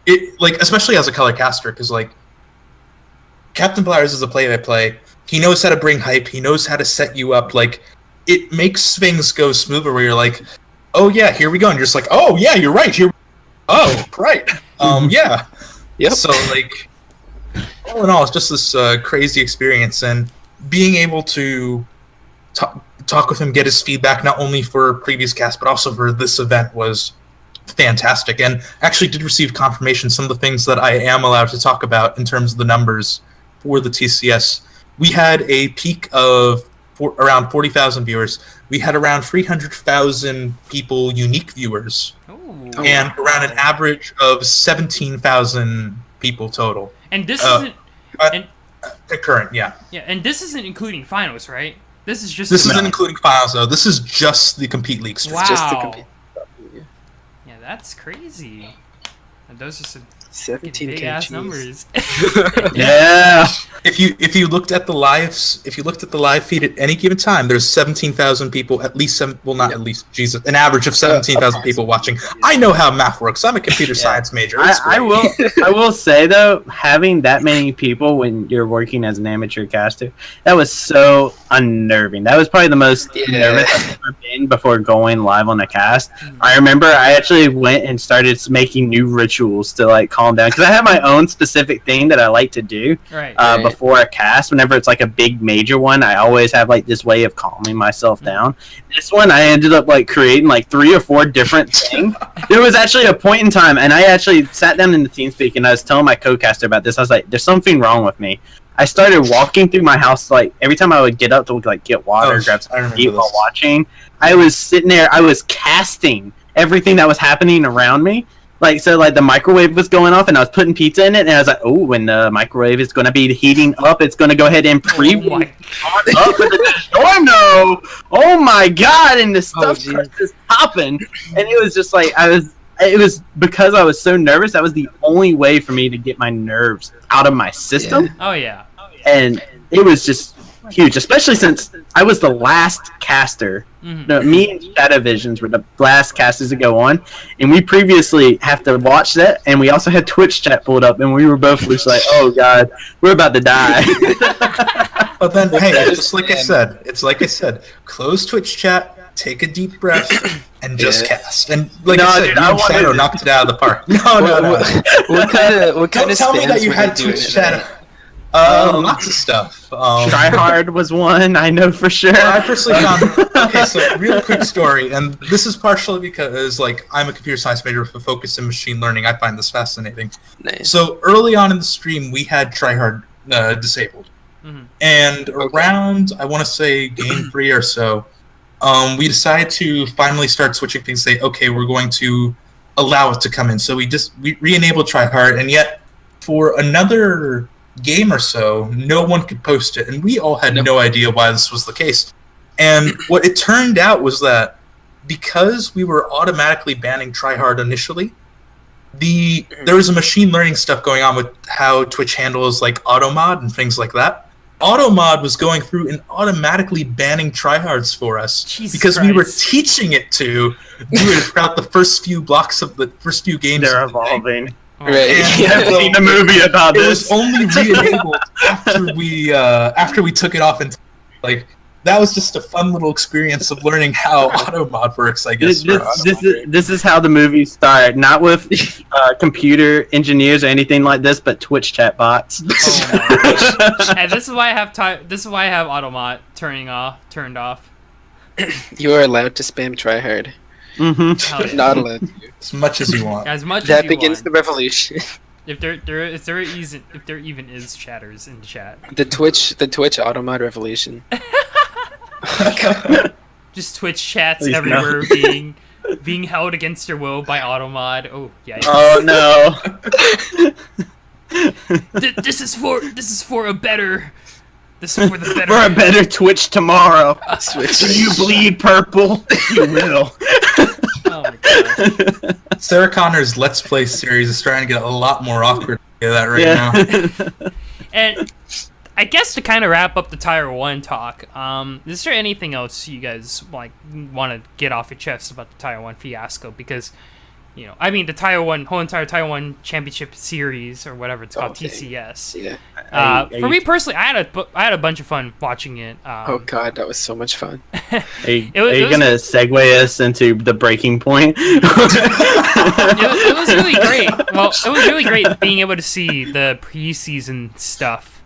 it, like, especially as a color caster, because like Captain Flowers is a play-by-play. He knows how to bring hype. He knows how to set you up. Like, it makes things go smoother where you're like, oh yeah, here we go, and you're just like, oh yeah, you're right. Oh right. Yeah. Yep. So, like, all in all, it's just this crazy experience, and being able to talk with him, get his feedback, not only for previous casts, but also for this event, was fantastic. And actually did receive confirmation some of the things that I am allowed to talk about in terms of the numbers for the TCS. We had a peak of around 40,000 viewers. We had around 300,000 people, unique viewers. And around an average of 17,000 people total. And this isn't concurrent, yeah. Yeah, and this isn't including finals, right? This isn't including finals, though. This is just the Complete League stream. Wow. Just the complete. Yeah, that's crazy. And those are some 17 big ass numbers. Yeah. If you looked at the live feed at any given time, there's 17,000 people, an average of 17,000 people watching. I know how math works. I'm a computer science major. I will say though, having that many people when you're working as an amateur caster, that was so unnerving. That was probably the most nervous I've ever been before going live on a cast. I remember I actually went and started making new rituals to like calm down, because I have my own specific thing that I like to do before a cast. Whenever it's like a big major one, I always have like this way of calming myself down. This one I ended up like creating like 3 or 4 different things. There was actually a point in time, and I actually sat down in the TeamSpeak and I was telling my co-caster about this. I was like, there's something wrong with me. I started walking through my house, like every time I would get up to like get water, grab something to eat while watching, I was sitting there, I was casting everything that was happening around me. Like, so, like, the microwave was going off, and I was putting pizza in it, and I was like, oh, when the microwave is going to be heating up, it's going to go ahead and pre-warm up with the storm. Oh, my God, and the stuff was just popping, and it was just like, it was because I was so nervous, that was the only way for me to get my nerves out of my system. Yeah. Oh, yeah. And it was just huge, especially since I was the last caster. No, me and Shadow Visions were the last casters to go on, and we previously have to watch that, and we also had Twitch chat pulled up, and we were both just like, oh God, we're about to die. But then, hey, it's like I said, close Twitch chat, take a deep breath, and just cast. And like I said, you and Shadow knocked it out of the park. No. What kind of tell me that you had Twitch chat. Lots of stuff. Tryhard was one, I know for sure. I personally found. Okay, so real quick story, and this is partially because like I'm a computer science major with a focus in machine learning. I find this fascinating. Nice. So early on in the stream, we had Tryhard disabled, And around, I want to say, game 3 or so, we decided to finally start switching things. Say, okay, we're going to allow it to come in. So we re-enabled tryhard, and yet for another game or so, no one could post it, and we all had no idea why this was the case. And what it turned out was that because we were automatically banning tryhard initially, there was a machine learning stuff going on with how Twitch handles like automod and things like that. Automod was going through and automatically banning tryhards for us because we were teaching it to do it throughout the first few blocks of the first few games. They're evolving. Right. I've seen a movie about this. It was only re-enabled after we took it off, and like that was just a fun little experience of learning how automod works. I guess this is how the movies start, not with computer engineers or anything like this, but Twitch chat bots. Oh my gosh. And this is why I have This is why I have automod turned off. You are allowed to spam tryhard. Mm-hmm. Not allowed to. As much as you want. As much That as you begins want. the revolution. If there even is chatters in chat. The Twitch automod revolution. Just Twitch chats Please, everywhere being held against your will by automod. Oh yeah. Oh no. This is for a better. This is for the better. For a better Twitch tomorrow. Switch. If you bleed purple, you will. Oh my god. Sarah Connor's Let's Play series is starting to get a lot more awkward. I that right now. And I guess to kind of wrap up the Tier 1 talk, is there anything else you guys like want to get off your chest about the Tier 1 fiasco? Because, you know, I mean, the whole entire Tier 1 championship series or whatever it's called, TCS. Yeah. For me personally, I had a bunch of fun watching it. Oh god, that was so much fun. Are you gonna segue us into the breaking point? It was really great. Well, it was really great being able to see the preseason stuff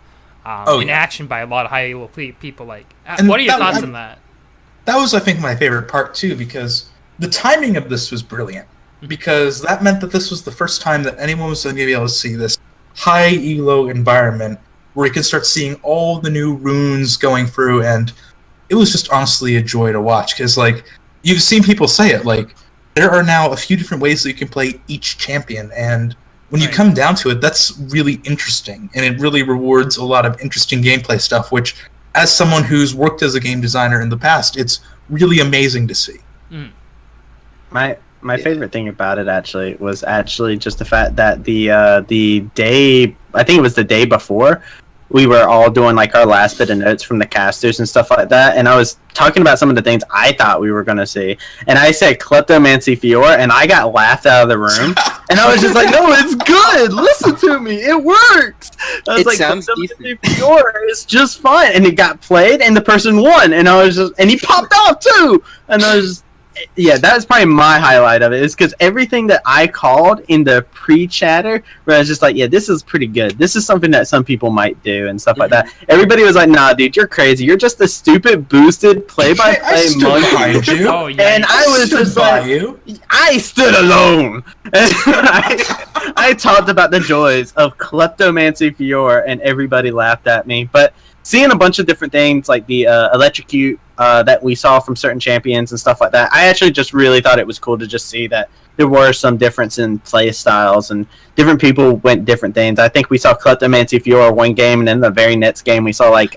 in action by a lot of high-level people. Like, what are your thoughts on that? That was, I think, my favorite part too, because the timing of this was brilliant. Because that meant that this was the first time that anyone was going to be able to see this high elo environment where you could start seeing all the new runes going through, and it was just honestly a joy to watch. Because, like, you've seen people say it, like, there are now a few different ways that you can play each champion, and when you come down to it, that's really interesting, and it really rewards a lot of interesting gameplay stuff, which, as someone who's worked as a game designer in the past, it's really amazing to see. My favorite thing about it was just the fact that the day, I think it was the day before, we were all doing like our last bit of notes from the casters and stuff like that, and I was talking about some of the things I thought we were going to see, and I said Kleptomancy Fiora, and I got laughed out of the room, and I was just like, no, it's good, listen to me, it works. I was sounds Kleptomancy Fiora is just fine, and it got played, and the person won, and I was just, and he popped off too, and I was just, yeah, that was probably my highlight of it, is because everything that I called in the pre-chatter, where I was just like, yeah, this is pretty good. This is something that some people might do and stuff like that. Everybody was like, nah, dude, you're crazy. You're just a stupid, boosted play-by-play monkey. Behind you. Oh, yeah. And I was just like, I stood alone. I talked about the joys of Kleptomancy Fiora, and everybody laughed at me. But seeing a bunch of different things, like the electrocute that we saw from certain champions and stuff like that, I actually just really thought it was cool to just see that there were some difference in play styles and different people went different things. I think we saw Kleptomancy Fiora one game, and then the very next game we saw like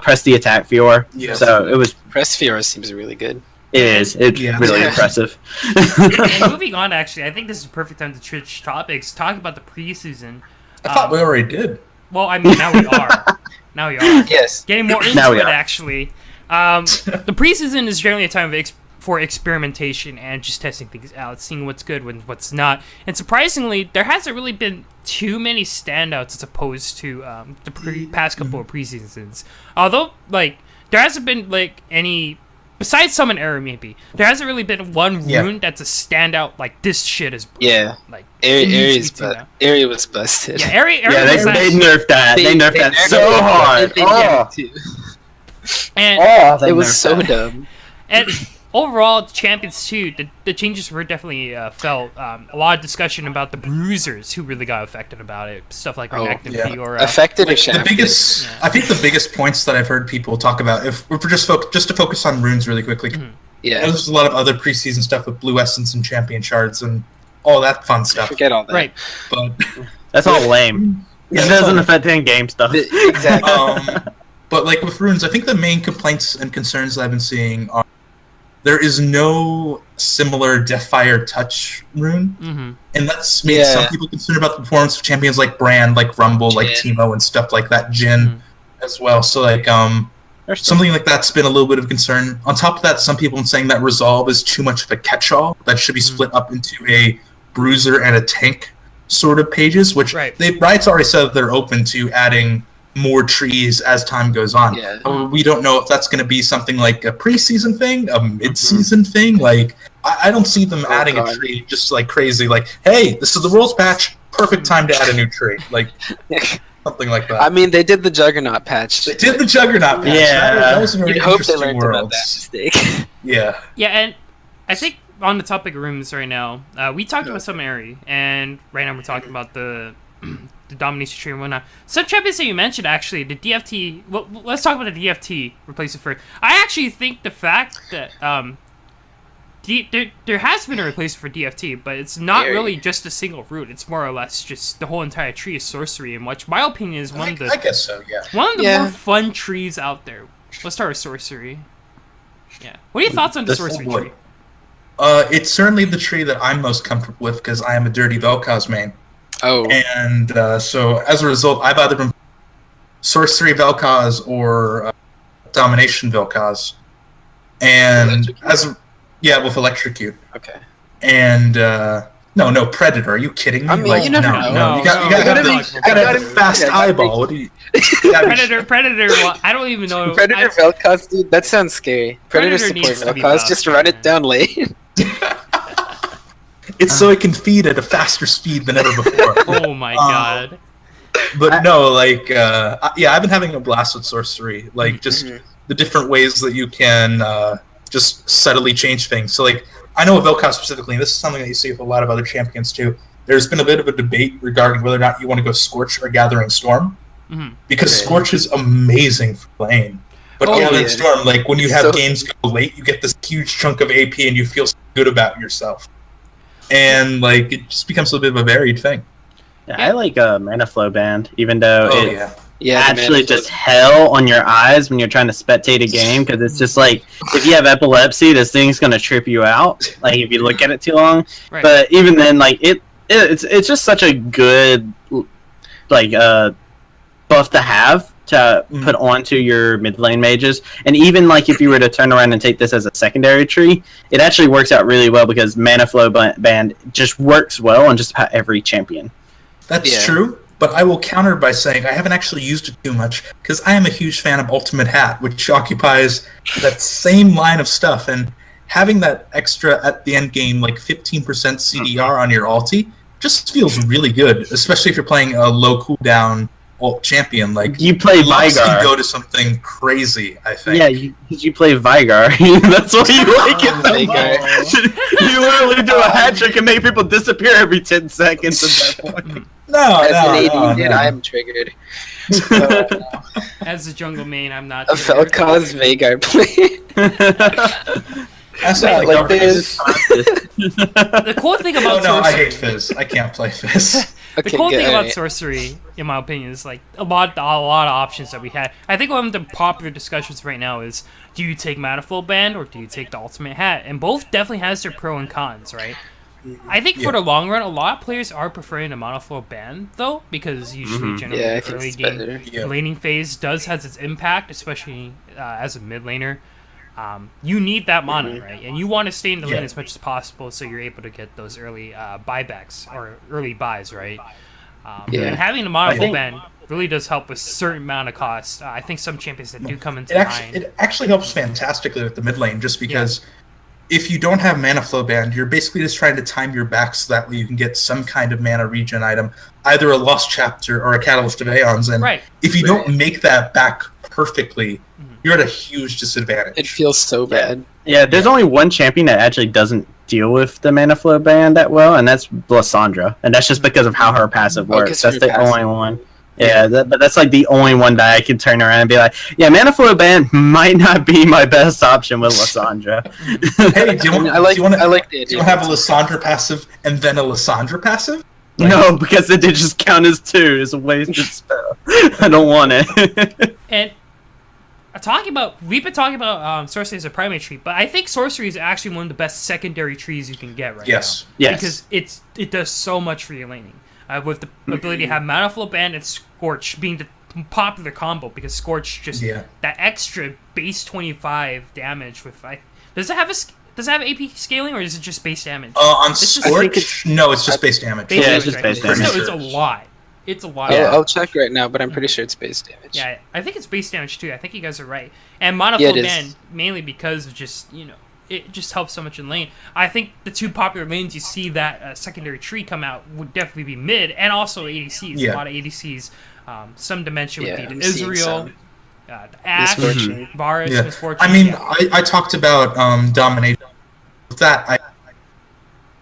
Press the Attack Fiora. Yes. So it was. Press Fiora seems really good. It is. It's really impressive. And moving on, actually, I think this is a perfect time to switch topics. Talk about the preseason. I thought we already did. Well, I mean, now we are. Now we are. Yes. Getting more into it, actually. The preseason is generally a time of for experimentation and just testing things out, seeing what's good and what's not. And surprisingly, there hasn't really been too many standouts as opposed to the past couple of preseasons. Although, like, there hasn't been, like, any... Besides Summon Error, maybe. There hasn't really been one rune that's a standout, like, this shit is... Yeah. Like, Area was busted. Yeah, Area they nerfed that. They nerfed that so hard. And it was so dumb. And overall, Champions 2, the changes were definitely felt. A lot of discussion about the bruisers who really got affected about it. Stuff like Renekton, Fiora. Affected or the shafted? biggest, I think the biggest points that I've heard people talk about, if we're just to focus on runes really quickly. Yeah. There's a lot of other preseason stuff with Blue Essence and Champion Shards and all that fun stuff. Forget all that. Right. But That's all lame. It doesn't affect in-game stuff. Exactly. but like with runes, I think the main complaints and concerns that I've been seeing are there is no similar Deathfire Touch rune, and that's made some people concerned about the performance of champions like Brand, like Rumble, like Teemo, and stuff like that. Jin as well. So like something like that's been a little bit of concern. On top of that, some people are saying that Resolve is too much of a catch-all that should be split up into a bruiser and a tank sort of pages, which Riot's already said that they're open to adding more trees as time goes on. We don't know if that's going to be something like a preseason thing, a mid-season thing. Like, I don't see them adding a tree just like crazy. Like, hey, this is the Worlds patch, perfect time to add a new tree. Like, something like that. I mean, they did the Juggernaut patch. They did the Juggernaut patch. Yeah. That was a very You'd hope they interesting learned world. about that mistake. Yeah. Yeah, and I think on the topic of rooms right now, we talked about some Airy, and right now we're talking about the domination tree and whatnot. Some champions that you mentioned, actually, the DFT. Well, let's talk about the DFT replacement first. I actually think the fact that there has been a replacement for DFT, but it's not really just a single root. It's more or less just the whole entire tree is sorcery, and which, my opinion, is one of the. I guess so. Yeah. One of the more fun trees out there. Let's start with sorcery. Yeah. What are your thoughts on the sorcery tree? It's certainly the tree that I'm most comfortable with because I am a dirty Vel'Koz main. Oh. And so as a result, I've either been sorcery Vel'Koz or domination Vel'Koz. And with electrocute. Okay. And no predator. Are you kidding me? I mean, you never know. No, you gotta have a fast eyeball. What do you? Predator. Well, I don't even know. Predator Vel'Koz, dude. That sounds scary. Predator support Vel'Koz. Just run it down lane. It's so it can feed at a faster speed than ever before. Oh my god. But no, like, I've been having a blast with sorcery. Like, just the different ways that you can just subtly change things. So, like, I know with Vel'Koz specifically, and this is something that you see with a lot of other champions too, there's been a bit of a debate regarding whether or not you want to go Scorch or Gathering Storm. Because Scorch is amazing for lane. But Gathering Storm, like, when you have games go late, you get this huge chunk of AP and you feel so good about yourself. And, like, it just becomes a bit of a varied thing. Yeah, I like Mana Flow Band, even though Yeah, actually just hell on your eyes when you're trying to spectate a game, because it's just like, if you have epilepsy, this thing's going to trip you out, like, if you look at it too long. Right. But even then, like, it's just such a good, like, buff to have to put onto your mid lane mages. And even like if you were to turn around and take this as a secondary tree, it actually works out really well because Mana Flow Band just works well on just about every champion. That's true, but I will counter by saying I haven't actually used it too much because I am a huge fan of Ultimate Hat, which occupies that same line of stuff, and having that extra at the end game, like 15% CDR on your ulti, just feels really good, especially if you're playing a low cooldown ult champion. Like, you play Vigar, can go to something crazy, I think. Yeah, you play Vigar. That's what you like it the most. You literally do a hat trick and make people disappear every 10 seconds at that point. I am triggered. As a jungle main, I'm not. A Vel'Koz Veigar play. That's not like this. The cool thing about sorcery, I hate Fizz. I can't play Fizz. The cool thing about sorcery, in my opinion, is like a lot of options that we had. I think one of the popular discussions right now is: do you take Mana Flow Band or do you take the Ultimate Hat? And both definitely has their pro and cons, right? I think for the long run, a lot of players are preferring the Mana Flow Band though, because usually generally the early game laning phase does has its impact, especially as a mid laner. You need that mana, right? And you want to stay in the lane as much as possible so you're able to get those early buybacks or early buys, right? And having the Mana Flow Band really does help with certain amount of cost. I think some champions that do come into mind. It actually helps fantastically with the mid lane, just because if you don't have Mana Flow Band, you're basically just trying to time your back so that way you can get some kind of mana regen item, either a Lost Chapter or a Catalyst of Aeons. And if you don't make that back perfectly, you're at a huge disadvantage. It feels so bad. Yeah, there's only one champion that actually doesn't deal with the mana flow ban that well, and that's Lysandra, and that's just because of how her passive works. That's the only one. Yeah, but that's like the only one that I can turn around and be like, yeah, mana flow ban might not be my best option with Lysandra. Hey, do you want the idea. Do you have a Lysandra passive and then a Lysandra passive? No, because it did just count as 2. It's a wasted spell. I don't want it. And we've been talking about sorcery as a primary tree, but I think sorcery is actually one of the best secondary trees you can get right now. Yes. Because it does so much for your laning. With the ability to have Mana Flow Band and Scorch being the popular combo, because Scorch just that extra base 25 damage with does it have AP scaling, or is it just base damage? On Scorch, no, it's just base damage. It's just base damage. No, it's a lot. It's a lot. I'll check right now, but I'm pretty sure it's base damage. Yeah, I think it's base damage too. I think you guys are right. And Mana Flow Band, mainly because of just, it just helps so much in lane. I think the 2 popular lanes you see that secondary tree come out would definitely be mid, and also ADCs. A lot of ADCs. Some dimension would be Israel, Ash, Varus, Misfortune. I mean, I talked about domination. With that, I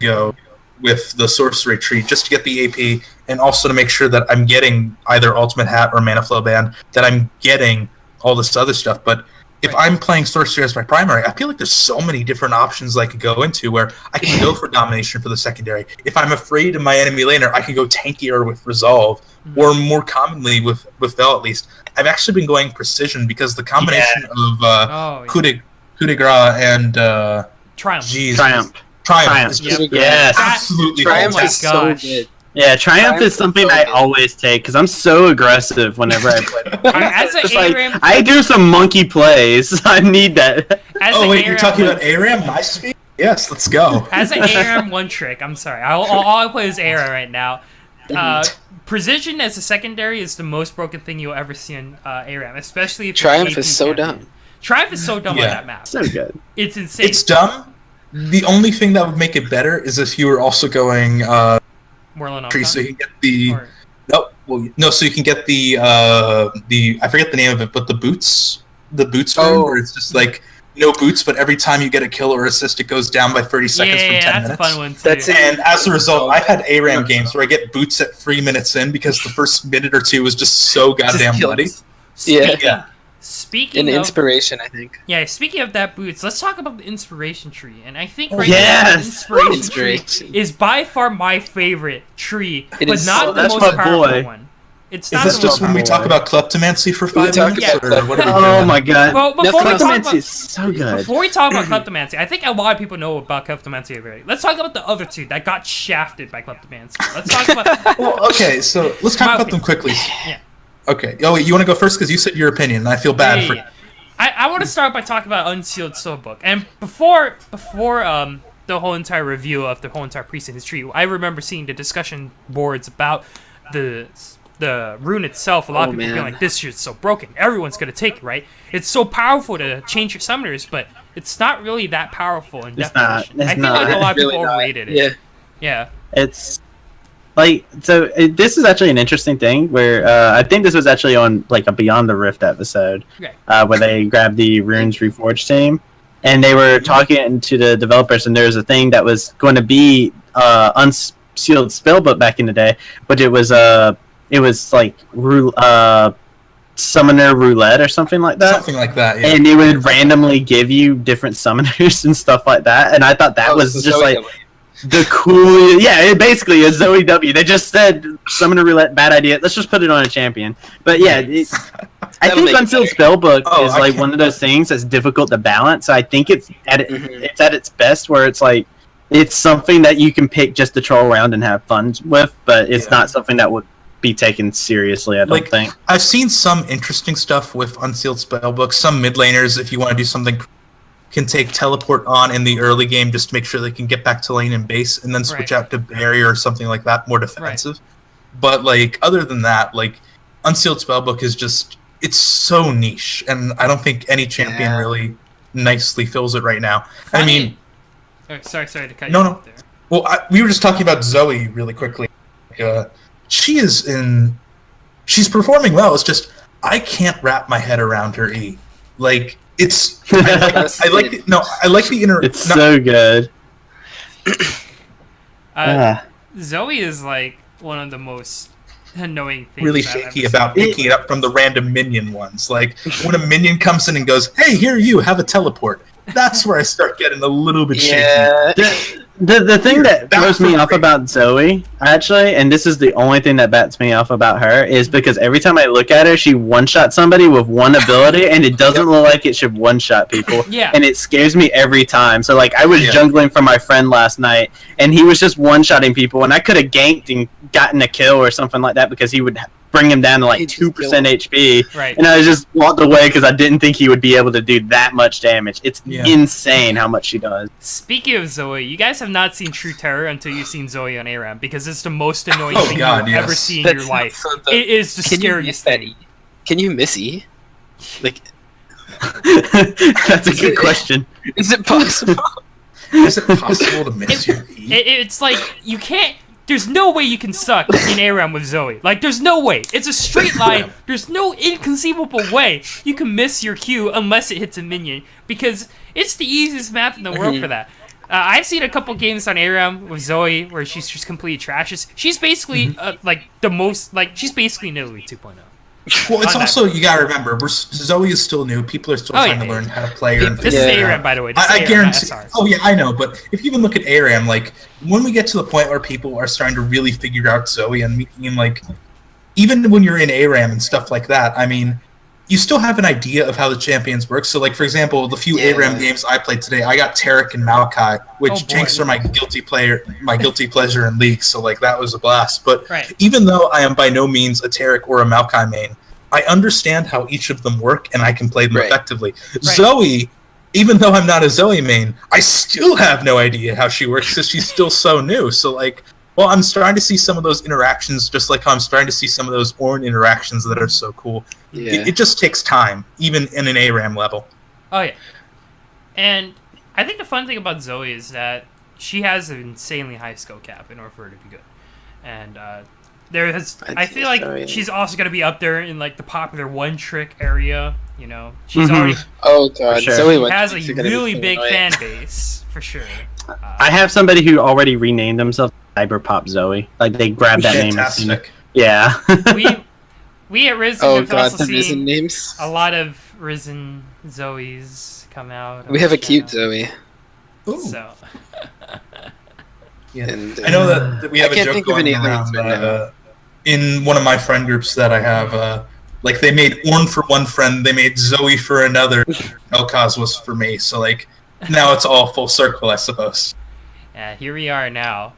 go with the sorcery tree just to get the AP, and also to make sure that I'm getting either Ultimate Hat or Mana Flow Band, that I'm getting all this other stuff. But if I'm playing sorcery as my primary, I feel like there's so many different options I could go into where I can go for domination for the secondary. If I'm afraid of my enemy laner, I can go tankier with Resolve, or more commonly with Vel at least. I've actually been going precision because the combination of coup de grace and Triumph. Triumph is just absolutely fantastic. So good. Yeah, Triumph is something I always take because I'm so aggressive whenever I play. As an ARAM, I do some monkey plays. I need that. You're talking about ARAM? My speed? Yes, let's go. As an ARAM one trick, I'm sorry. All I play is ARAM right now. Precision as a secondary is the most broken thing you'll ever see in ARAM, especially if Triumph is so dumb. Triumph is so dumb on that map. So good. It's insane. It's dumb. The only thing that would make it better is if you were also going tree, so you can get the so you can get the I forget the name of it, but the boots rune, where it's just like no boots, but every time you get a kill or assist, it goes down by 30 seconds from 10 minutes. That's a fun one too. And as a result, I've had ARAM games where I get boots at 3 minutes in because the first minute or two was just so goddamn bloody. Speaking of inspiration, I think. Yeah, speaking of that boots, let's talk about the inspiration tree. And I think now, the inspiration tree is by far my favorite tree, but not the most powerful one. It's not. Is this just when we talk about kleptomancy for 5 minutes? Or what oh my god! Well, kleptomancy is so good. Before we talk about kleptomancy, I think a lot of people know about kleptomancy already. Let's talk about the other 2 that got shafted by kleptomancy. Let's talk about. Well, okay, so let's talk about them quickly. Yeah. Okay. Oh, wait, you want to go first because you said your opinion, and I feel bad for. I want to start by talking about Unsealed Soulbook, and before the whole entire review of the whole entire precinct tree, I remember seeing the discussion boards about the rune itself. A lot of people being like, "This shit's so broken. Everyone's gonna take it, right? It's so powerful to change your summoners, but it's not really that powerful in definition." I feel like a lot of people overrated it. Yeah. It's. This is actually an interesting thing where I think this was actually on like a Beyond the Rift episode where they grabbed the Runes Reforged team and they were talking to the developers, and there was a thing that was going to be Unsealed Spellbook back in the day, but it was like Summoner Roulette or something like that. Something like that, yeah. And it would randomly give you different summoners and stuff like that, and I thought that was just like the cool, it basically is Zoe W. They just said Summoner Roulette, bad idea. Let's just put it on a champion. But yeah, I think Unsealed Spellbook is like one of those things that's difficult to balance. I think it's at its best where it's like it's something that you can pick just to troll around and have fun with, but it's not something that would be taken seriously. I don't think. I've seen some interesting stuff with Unsealed Spellbook. Some mid laners, if you want to do something, can take teleport on in the early game just to make sure they can get back to lane and base, and then switch out to barrier or something like that, more defensive. But like other than that, like Unsealed Spellbook is just, it's so niche, and I don't think any champion really nicely fills it right now. I mean, sorry to cut you off there. Well, we were just talking about Zoe really quickly. She's performing well. It's just I can't wrap my head around her E. Like It's I like the inner. It's so good. Zoe is like one of the most annoying things. Really I've shaky ever about seen. picking it up from the random minion ones. Like when a minion comes in and goes, "Hey, here you have a teleport." That's where I start getting a little bit shaky. The thing that That throws was me off great. about Zoe, actually, and this is the only thing that bats me off about her, is because every time I look at her, she one-shot somebody with one ability, and it doesn't look like it should one-shot people. Yeah. And it scares me every time. So, like, I was Yeah. jungling for my friend last night, and he was just one-shotting people, and I could have ganked and gotten a kill or something like that because he would bring him down to, like, He'd just 2% kill him. HP. Right. And I just walked away because I didn't think he would be able to do that much damage. It's Yeah. insane how much she does. Speaking of Zoe, you guys have not seen True Terror until you've seen Zoe on ARAM because it's the most annoying Oh, thing God, you've ever yes. seen in your life. It is the Can you scariest miss thing. Can you missy? Like, That's a good question. is it possible? Is it possible to miss your E? It's like you can't. There's no way you can suck in ARAM with Zoe. Like, there's no way. It's a straight line. There's no inconceivable way you can miss your Q unless it hits a minion. Because it's the easiest map in the world for that. I've seen a couple games on ARAM with Zoe where she's just completely trashes. She's basically, like, the most, like, she's basically Nidalee 2.0. Well, it's on also, you gotta remember, Zoe is still new. People are still Oh, trying yeah. to learn how to play her. And This figure is it out. ARAM, by the way. This I is ARAM, not guarantee. SR. Oh yeah, I know. But if you even look at ARAM, like when we get to the point where people are starting to really figure out Zoe, and like even when you're in ARAM and stuff like that, I mean, you still have an idea of how the champions work. So, like for example, the few Yeah. ARAM games I played today, I got Tarek and Maokai, which Oh, boy. tanks are my guilty pleasure in League. So like that was a blast. But Right. even though I am by no means a Tarek or a Maokai main, I understand how each of them work and I can play them Right. effectively. Zoe, even though I'm not a Zoe main, I still have no idea how she works because she's still so new. So like, well, I'm starting to see some of those interactions, just like how I'm starting to see some of those Ornn interactions that are so cool. Yeah. It just takes time, even in an ARAM level. Oh, yeah. And I think the fun thing about Zoe is that she has an insanely high skill cap in order for her to be good. And I feel like so, yeah. she's also going to be up there in like the popular one-trick area, you know. She's already Oh god, sure. Zoe has a Wentz is gonna be really so big annoying. fan base, for sure. I have somebody who already renamed themselves Cyberpop Zoe. Like they grabbed that name. As soon as- Fantastic. Yeah. we at Risen Oh have god, also the Risen seen names. a lot of Risen Zoes come out. on We have the a cute channel. Zoe. Ooh. So, Yeah. And, I know that we have I a can't joke think of going any other around ones right that, in one of my friend groups that I have, like they made Ornn for one friend, they made Zoe for another, Elkaz was for me. So like now it's all full circle, I suppose. yeah, here we are now.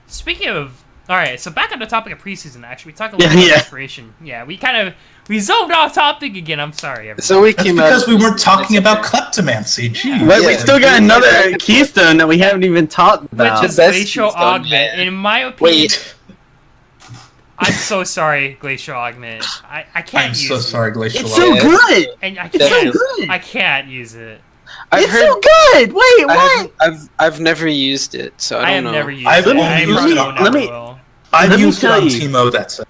Speaking of, all right, so back on the topic of preseason. Actually, we talked a little bit about inspiration. Yeah, we zoned off topic again. I'm sorry, everyone. Zoe That's came because out. we weren't talking about kleptomancy. Gee. But we Yeah. still got another keystone that we haven't even talked about. Which is best Glacial keystone, Augment. man. In my opinion, Wait, I'm so sorry, Glacial Augment. I can't I'm use so it. sorry, Glacial. It's so Yeah. good. And I It's so can't. good. I can't use it. I've It's heard. so good. Wait, what? I've never used it, so I I have don't know. never used I've it. only I used probably it will on- never let me- will. I've Let me used it tell on you. Teemo, that's it.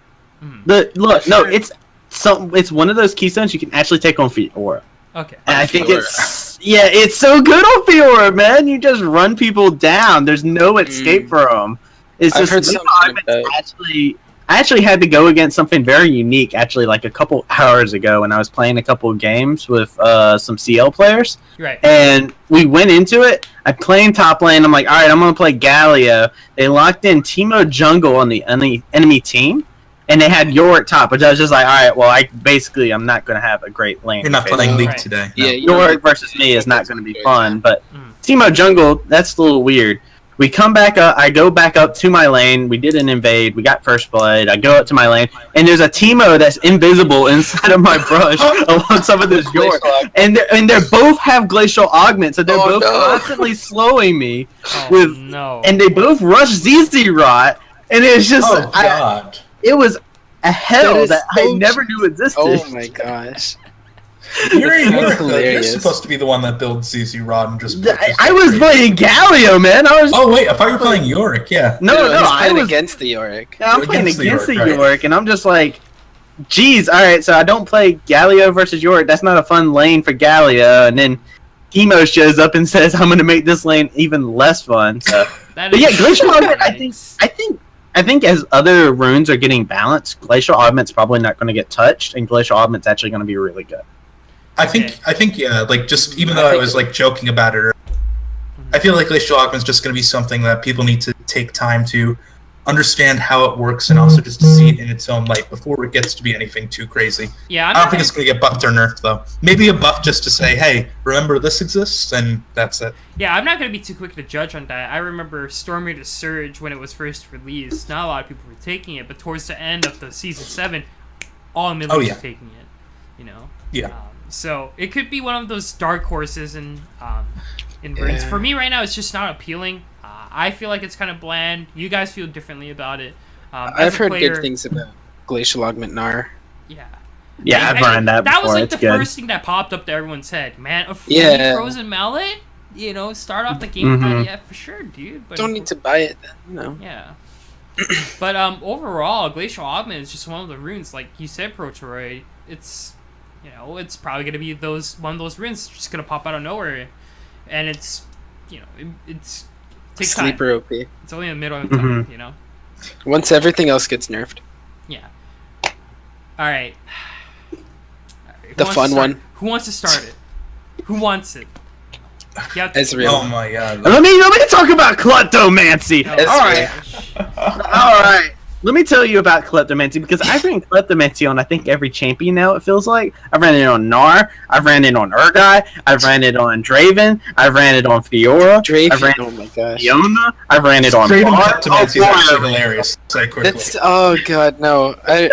Look, no, it's one of those keystones you can actually take on Fiora. Okay. And I think Fiora. it's so good on Fiora, man. You just run people down. There's no escape for them. It's I've just heard Glacial something Augment's about- I actually had to go against something very unique actually like a couple hours ago when I was playing a couple of games with some CL players. Right. And we went into it. I played top lane. I'm like, all right, I'm going to play Galio. They locked in Teemo jungle on the enemy team. And they had Yorick top, which I was just like, all right, well, I'm not going to have a great lane. You're not to face. playing League Right. today. no. Yeah, Yorick versus me is not going to be fun. But Mm. Teemo jungle, that's a little weird. We come back up. I go back up to my lane. We did an invade. We got first blood. I go up to my lane, and there's a Teemo that's invisible inside of my brush along some of this Yorick. And they both have glacial augment, so they're Oh, both no. constantly slowing me. Oh, with- no. And they both rush ZZ Rot, and it's just Oh God. it was a hell That is that I so never knew existed. Oh my gosh. You're hilarious. supposed to be the one that builds CC Rod and just. I was playing Galio, man. I was Oh wait, I thought you were playing Yorick. Yeah. no, he's I playing was against the Yorick. I'm playing Against the against the Yorick, right. Yorick, and I'm just like, geez, all right, so I don't play Galio versus Yorick. That's not a fun lane for Galio. And then Emo shows up and says, "I'm going to make this lane even less fun." So, but yeah, Glacial Augment. I think as other runes are getting balanced, Glacial Augment's probably not going to get touched, and Glacial Augment's actually going to be really good. I think, yeah. Like, just even though I was like joking about it, I feel like Glacial Augment's just going to be something that people need to take time to understand how it works, and also just to see it in its own light before it gets to be anything too crazy. Yeah, I don't think it's going to get buffed or nerfed, though. Maybe a buff just to say, hey, remember this exists, and that's it. Yeah, I'm not going to be too quick to judge on that. I remember Storm Raider Surge when it was first released. Not a lot of people were taking it, but towards the end of the Season 7, all millions were taking it, you know? Yeah. So it could be one of those dark horses in runes. For me right now, it's just not appealing. I feel like it's kind of bland. You guys feel differently about it. I've heard good things about Glacial Augment Gnar. Yeah. Yeah, I've run that before. That was like it's the good. first thing that popped up to everyone's head. Man, a frozen mallet? You know, start off the game. Yeah, for sure, dude. But don't need to buy it then, you know. Yeah. But overall, Glacial Augment is just one of the runes. Like you said, Protroid, it's, you know, it's probably going to be one of those runes just going to pop out of nowhere. And it's, you know, it's takes Sleeper time. OP. It's only in the middle of time, you know? Once everything else gets nerfed. Yeah. All right. The fun one. Who wants to start it? Who wants it? Yeah. Ezreal. Oh my god. Let me talk about Kleptomancy. Oh, All right. Let me tell you about Kleptomancy, because I've ran Kleptomancy on, I think, every champion now, it feels like. I've ran it on Gnar, I've ran it on Urgai, I've ran it on Draven, I've ran it on Fiora, I've ran oh my gosh. Fiona, I've ran it on Draven Bard. Kleptomancy is actually hilarious. Say quickly. That's, oh god, no. I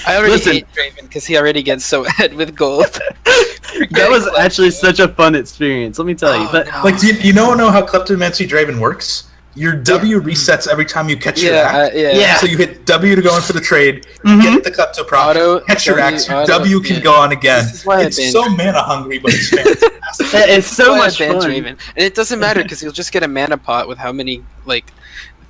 already hate Draven because he already gets so ahead with gold. That was actually such a fun experience, let me tell you. But Like, do you know how Kleptomancy Draven works? Your W resets every time you catch your axe. Yeah. So you hit W to go in for the trade, get the Klepto proc, catch your axe, your W can go on again. It's so mana hungry, but it's fantastic. It's so much fun. Draven. And it doesn't matter because you'll just get a mana pot with how many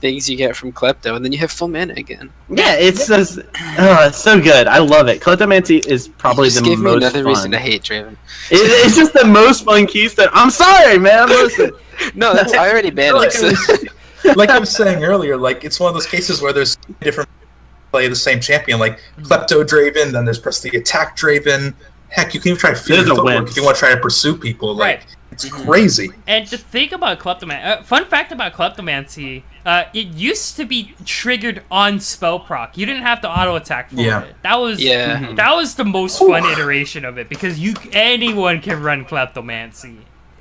things you get from Klepto, and then you have full mana again. Yeah, it's just, it's so good. I love it. Kleptomancy is probably the most fun. Just give me another reason to hate Draven. It's just the most fun keystone. I'm sorry, man. Listen. No, I already banned it. Like I was saying earlier, like it's one of those cases where there's different play the same champion, like Klepto Draven, then there's press the attack Draven. Heck, you can even try to feed footwork if you want to try to pursue people. Like it's crazy. And the thing about Kleptomancy, fun fact about Kleptomancy, it used to be triggered on spell proc. You didn't have to auto attack for it. That was that was the most fun iteration of it, because anyone can run Kleptomancy,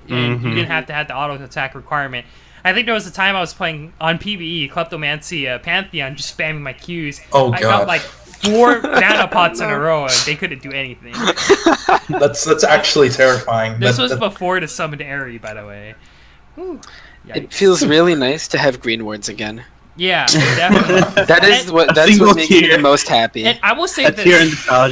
and you didn't have to have the auto attack requirement. I think there was a time I was playing on PvE, Kleptomancy Pantheon, just spamming my Qs. Oh, God. I got like 4 mana pots in a row, and they couldn't do anything. That's actually terrifying. This was before the summoned Aerie, by the way. It feels really nice to have green wards again. Yeah, definitely. That's what makes me the most happy. And I will say this. I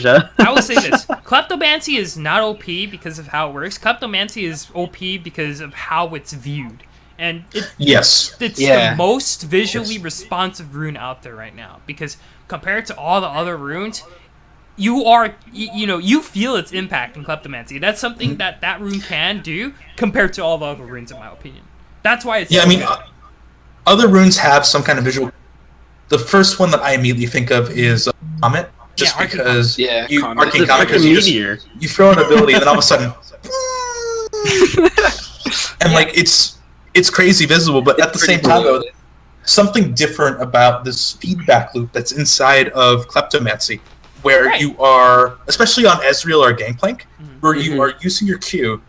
will say this. Kleptomancy is not OP because of how it works. Kleptomancy is OP because of how it's viewed. And it's the most visually responsive rune out there right now, because compared to all the other runes, you feel its impact in Kleptomancy. That's something that rune can do compared to all the other runes, in my opinion. That's why it's other runes have some kind of visual. The first one that I immediately think of is Comet, just because Arcane Comet, because you throw an ability and then all of a sudden, and like it's crazy visible, but at the same time, though, something different about this feedback loop that's inside of Kleptomancy, where you are, especially on Ezreal or Gangplank, where you are using your Q,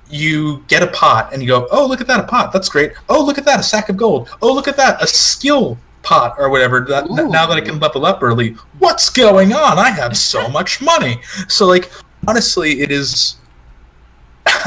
you get a pot, and you go, oh, look at that, a pot, that's great. Oh, look at that, a sack of gold. Oh, look at that, a skill pot, or whatever, now that I can level up early. What's going on? I have so much money. So, like, honestly, it is...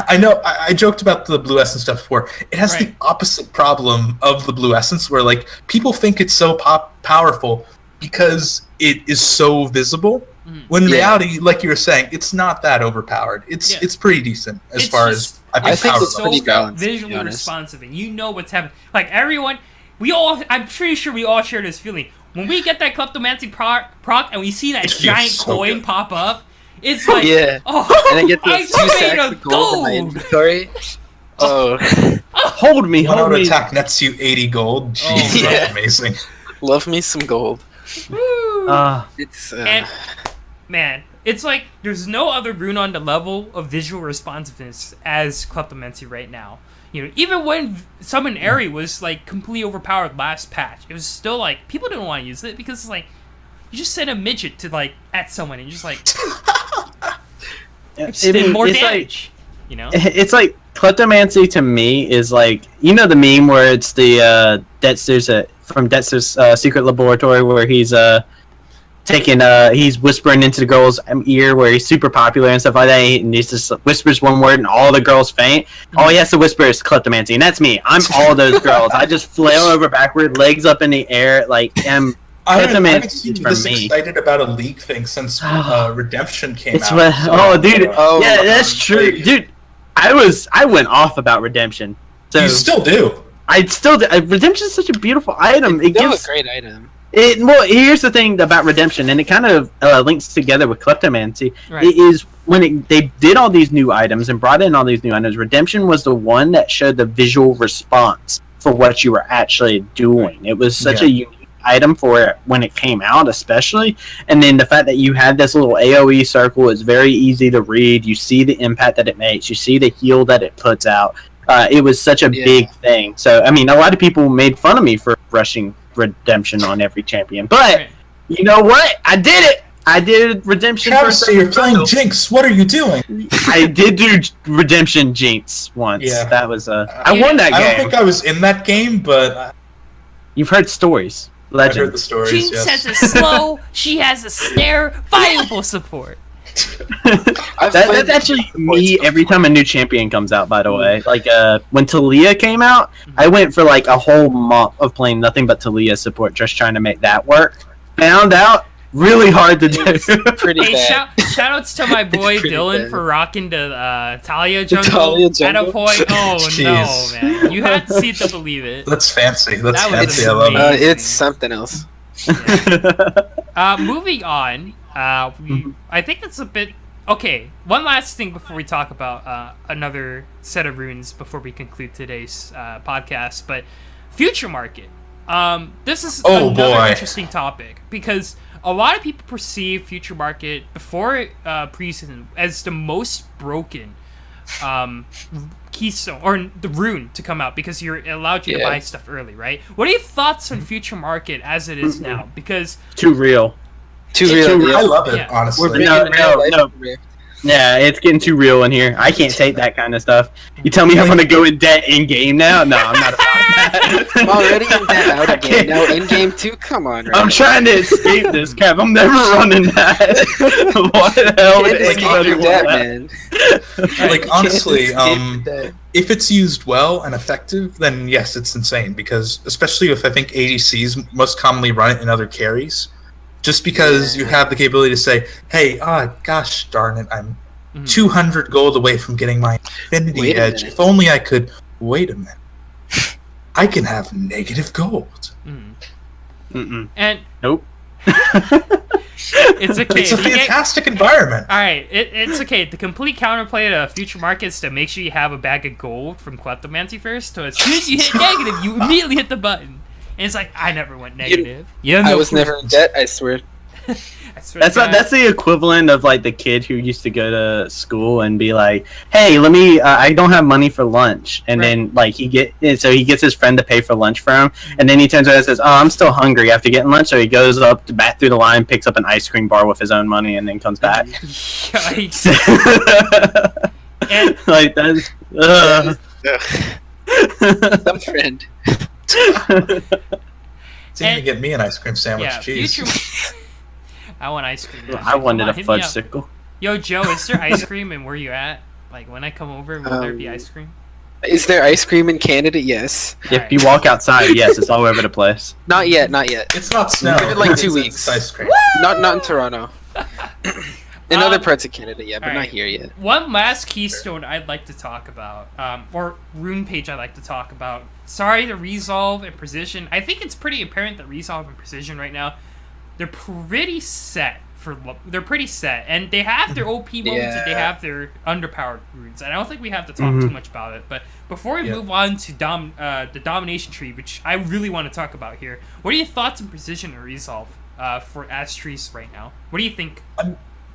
I know I joked about the blue essence stuff before. It has the opposite problem of the blue essence, where like people think it's so powerful because it is so visible. When in reality, like you were saying, it's not that overpowered. It's pretty decent as far as I think it's so pretty balanced, visually responsive, and you know what's happening. Like everyone, I'm pretty sure we all share this feeling. when we get that Kleptomancy proc and we see that It feels giant so coin good. pop up, it's like, Yeah. oh, And I get I those 2 made sacks a of gold in my gold. inventory. Oh, Hold me, One hold auto me. attack nets you 80 gold. Jeez, yeah. that's amazing. love me some gold. Woo. It's And man, it's like there's no other rune on the level of visual responsiveness as Kleptomancy right now. You know, even when Summon Airy was like completely overpowered last patch, it was still like people didn't want to use it because it's like you just send a midget to like at someone and just like just did more it's like- damage. You know? It's like Kleptomancy to me is like, you know, the meme where it's the Dexter's from Dexter's secret laboratory where he's he's whispering into the girl's ear where he's super popular and stuff like that, and he just whispers one word and all the girls faint. All he has to whisper is Kleptomancy, and that's me. I'm all those girls. I just flail over backward, legs up in the air, like I haven't Kleptomancy seen for this me. excited about a league thing since Redemption came It's out. what, so, oh, dude, Oh, yeah, that's true, like- dude. I went off about Redemption. So You still do. I'd still Redemption is such a beautiful item. It still gives a great item. it. Well, here's the thing about Redemption, and it kind of links together with Kleptomancy. Right. It is when they did all these new items and brought in all these new items. Redemption was the one that showed the visual response for what you were actually doing. It was such a unique item for it when it came out, especially. And then the fact that you had this little AoE circle is very easy to read. You see the impact that it makes. You see the heal that it puts out. It was such a big thing. So, I mean, a lot of people made fun of me for rushing Redemption on every champion. But, Right. you know what? I did it! I did Redemption Travysty, you're playing Jinx. What are you doing? I did do Redemption Jinx once. Yeah. That was I won that I don't game. think I was in that game, but You've heard stories. I heard the Legends. stories. Jinx Yes. has a slow, she has a snare, viable support. That's actually me every time a new champion comes out, by the way. Like, when Talia came out, I went for like a whole month of playing nothing but Talia support, just trying to make that work. Found out, really hard to do. Pretty Hey, bad. shout outs to my boy pretty Dylan bad. for rocking the Talia jungle, Talia at a jungle? point. Oh Jeez. no, man! You had to see it to believe it. That's fancy. That's That was fancy. I love it. amazing. It's something else. Moving on, I think that's a bit okay. One last thing before we talk about another set of runes before we conclude today's podcast. But future market. This is Oh, another boy. interesting topic because a lot of people perceive future market before preseason as the most broken keystone or the rune to come out because you're allowed you to Yeah. buy stuff early, right? What are your thoughts on future market as it is now? Because Too real. Too It's real. I love it, Yeah. honestly. We're No, bringing real life no. over here. Yeah, it's getting too real in here. I can't take that kind of stuff. You tell me I'm gonna go in debt in game now? No, I'm not about that. I'm already in that out I of game. can't- Now in game 2, come on, right? I'm trying to escape this crap. I'm never running that. What the hell would Can't escape anybody your want debt, that? man. Like, You honestly, can't escape your debt. if it's used well and effective, then yes, it's insane. Because especially if I think ADCs most commonly run it in other carries, just because you have the capability to say, "Hey, gosh darn it, I'm 200 gold away from getting my Infinity Wait a Edge. minute. If only I could wait a minute. I can have negative gold." Mm-mm. and Nope. it's okay. It's a If you get- fantastic environment. all right, it's okay. The complete counterplay to future markets to make sure you have a bag of gold from Kleptomancy first. So as soon as you hit negative, you immediately hit the button. And it's like I never went negative. Yeah, I was never in debt, I swear. That's the equivalent of like the kid who used to go to school and be like, "Hey, let me. I don't have money for lunch," and then like he gets his friend to pay for lunch for him, and then he turns around and says, "Oh, I'm still hungry after getting lunch," so he goes up to back through the line, picks up an ice cream bar with his own money, and then comes back. Yikes. And Like that's. Some friend. It's even to get me an ice cream sandwich. yeah, Jeez. future. I want ice cream. I wanted Come a on, hit me fudge up. sickle. Yo, Joe, is there ice cream and where you at? Like when I come over, will there be ice cream? Is there ice cream in Canada? Yes. If you walk outside, yes, it's all over the place. Not yet, not yet. It's not snow. Give it like 2 It's weeks. ice cream. Not in Toronto. In other parts of Canada, yeah, but not right. here yet. One last keystone I'd like to talk about, or rune page I'd like to talk about. Sorry, the Resolve and Precision. I think it's pretty apparent that Resolve and Precision right now, they're pretty set. They're pretty set, and they have their OP moments and they have their underpowered runes. And I don't think we have to talk too much about it. But before we move on to the domination tree, which I really want to talk about here, what are your thoughts on Precision and Resolve for as trees right now? What do you think?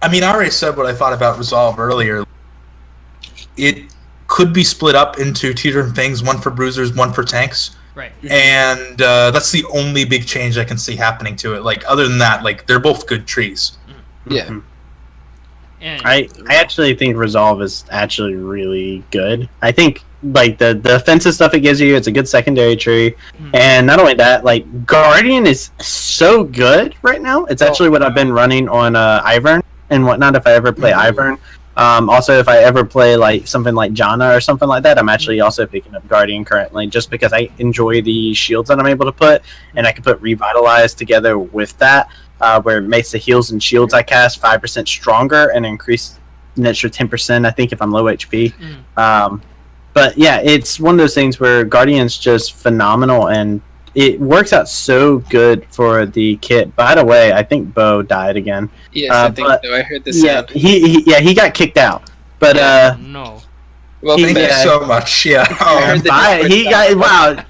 I mean, I already said what I thought about Resolve earlier. It could be split up into two different things, one for bruisers, one for tanks. Right. And that's the only big change I can see happening to it. Like, other than that, like, they're both good trees. Yeah. And I actually think Resolve is actually really good. I think like the offensive stuff it gives you, it's a good secondary tree. And not only that, like Guardian is so good right now. It's actually what I've been running on Ivern and whatnot if I ever play Ivern. Also, if I ever play like something like Janna or something like that, I'm actually also picking up Guardian currently just because I enjoy the shields that I'm able to put, and I can put Revitalize together with that, where it makes the heals and shields I cast 5% stronger and increase an extra 10%, I think, if I'm low HP. But yeah, it's one of those things where Guardian's just phenomenal, and it works out so good for the kit. By the way, I think Bo died again. Yes, I think so. I heard the Yeah, sound. he got kicked out. But no. Well, Thank you so much. Yeah. heard that he got wow.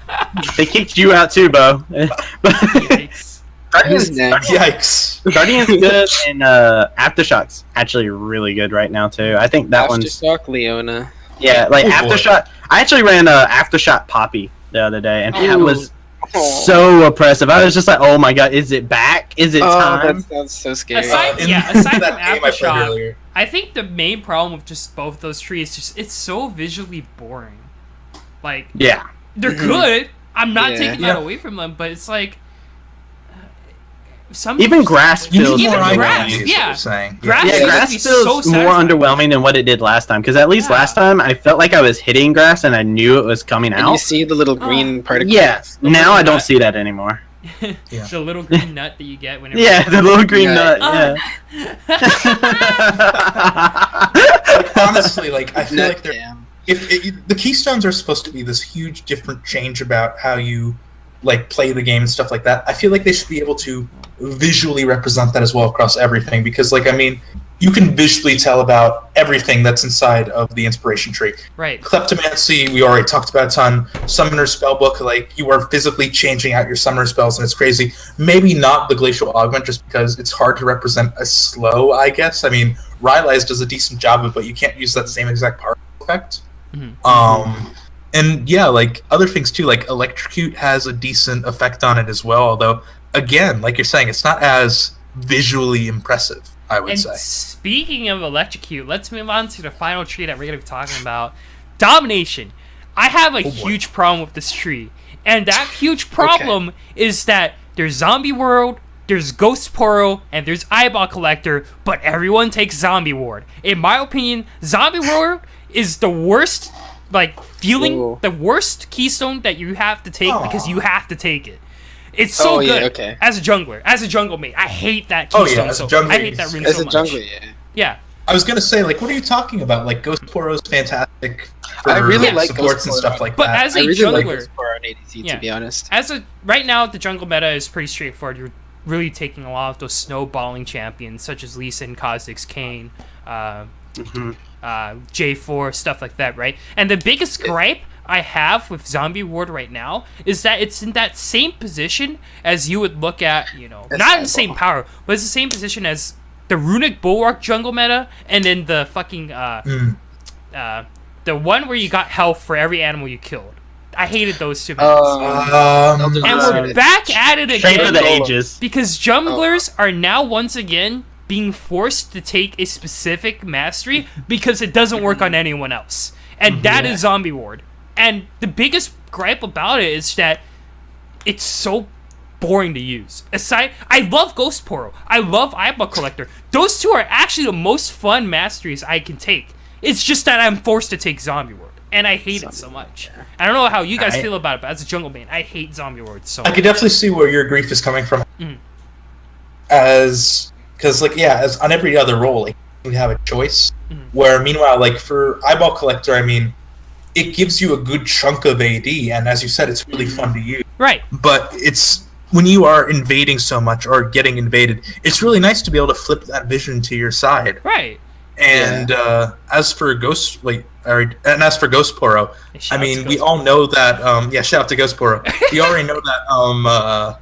They kicked you out too, Bo. Yikes. Guardian's next. Yikes. Guardian's good, and Aftershock's actually really good right now too. I think that one's Aftershock, Leona. yeah, like Oh, boy. Aftershock. I actually ran Aftershock Poppy the other day, and that Ooh. was so oppressive. I was just like, oh my god, is it back? Is it time? That sounds so scary. Aside from that Aftershock, game I played earlier. I think the main problem with just both those trees is just it's so visually boring. Like Yeah. they're good. I'm not Yeah. taking that away from them, but it's like some Even grass You feels need more Even eye grass, candy, is what yeah. you're saying. Grass Yeah, used to grass be feels so more satisfying. underwhelming than what it did last time. Because at least Yeah. last time I felt like I was hitting grass and I knew it was coming And you out. see the little green particles. Yes. Now I don't see that anymore. Yeah. The little green nut that you get whenever Yeah, the little green Yeah. nut. Yeah. Honestly, like, I feel Nut like they're jam. the keystones are supposed to be this huge different change about how you like play the game and stuff like that. I feel like they should be able to visually represent that as well across everything, because like, I mean, you can visually tell about everything that's inside of the inspiration tree. Right. Kleptomancy, we already talked about a ton. Summoner spellbook, like, you are physically changing out your summoner spells, and it's crazy. Maybe not the glacial augment, just because it's hard to represent as slow, I guess. I mean, Rylai's does a decent job of it, but you can't use that same exact particle effect. And yeah, like other things too, like Electrocute has a decent effect on it as well, although again, like you're saying, it's not as visually impressive, I would And say. speaking of Electrocute, let's move on to the final tree that we're going to be talking about. Domination. I have a huge problem with this tree. And that huge problem is that there's Zombie World, there's Ghost Portal, and there's Eyeball Collector, but everyone takes Zombie Ward. In my opinion, Zombie World is the worst, like, feeling, Ooh. the worst keystone that you have to take because you have to take it. It's so Oh, yeah, good okay. as a jungler, as a jungle mate. I hate that Oh, yeah, keystone. as a so jungler, I hate that rune As so a much. jungler, yeah. Yeah. I was gonna say, like, what are you talking about? Like, Ghost Poro is fantastic for I really like supports Ghost and stuff Poro. like But that. as I a really like jungler, this for an ADC, Yeah. to be honest. right now the jungle meta is pretty straightforward. You're really taking a lot of those snowballing champions such as Lee Sin, Kha'Zix, Kayn, J4, stuff like that, right? And the biggest gripe I have with Zombie Ward right now is that it's in that same position as you would look at, you know, not in the same power, but it's the same position as the Runic Bulwark jungle meta, and then the fucking the one where you got health for every animal you killed. I hated those two metas. And we're back at it Shame for again the ages. because junglers are now once again being forced to take a specific mastery because it doesn't work on anyone else, and that is Zombie Ward. And the biggest gripe about it is that it's so boring to use. I love Ghost Portal. I love Eyeball Collector. Those two are actually the most fun masteries I can take. It's just that I'm forced to take Zombie Ward, and I hate it so much. I don't know how you guys feel about it, but as a jungle man, I hate Zombie Ward so I much. could definitely see where your grief is coming from. Because, like, yeah, as on every other role, like, have a choice. Where meanwhile, like for Eyeball Collector, I mean, it gives you a good chunk of AD, and as you said, it's really fun to use. Right. But it's when you are invading so much or getting invaded, it's really nice to be able to flip that vision to your side. Right. And as for Ghost Poro, I mean, we all know that. Shout out to Ghost Poro. We already know that.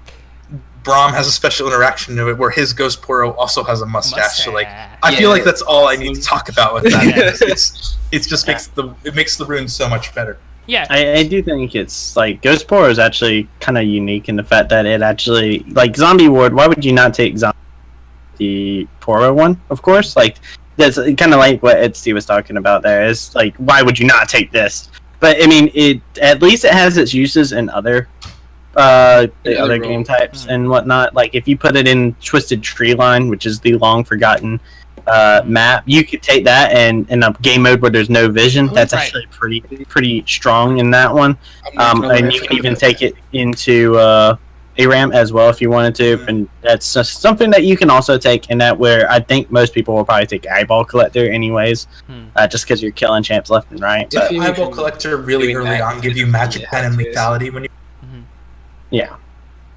Braum has a special interaction to it where his Ghost Poro also has a mustache. So like, I feel like that's all I need to talk about with that. It just makes the runes so much better. Yeah, I do think it's like Ghost Poro is actually kind of unique in the fact that it actually like Zombie Ward. Why would you not take the Poro one? Of course, like that's kind of like what Ed Steve was talking about. There is like, why would you not take this? But I mean, it at least it has its uses in other other game types and whatnot. Like if you put it in Twisted Tree Line, which is the long forgotten map, you could take that and in a game mode where there's no vision, that's actually pretty strong in that one. And you can even take it into ARAM as well if you wanted to, and that's just something that you can also take in that where I think most people will probably take Eyeball Collector anyways, just because you're killing champs left and right. If Eyeball Collector really early on give you Magic Pen and Lethality when you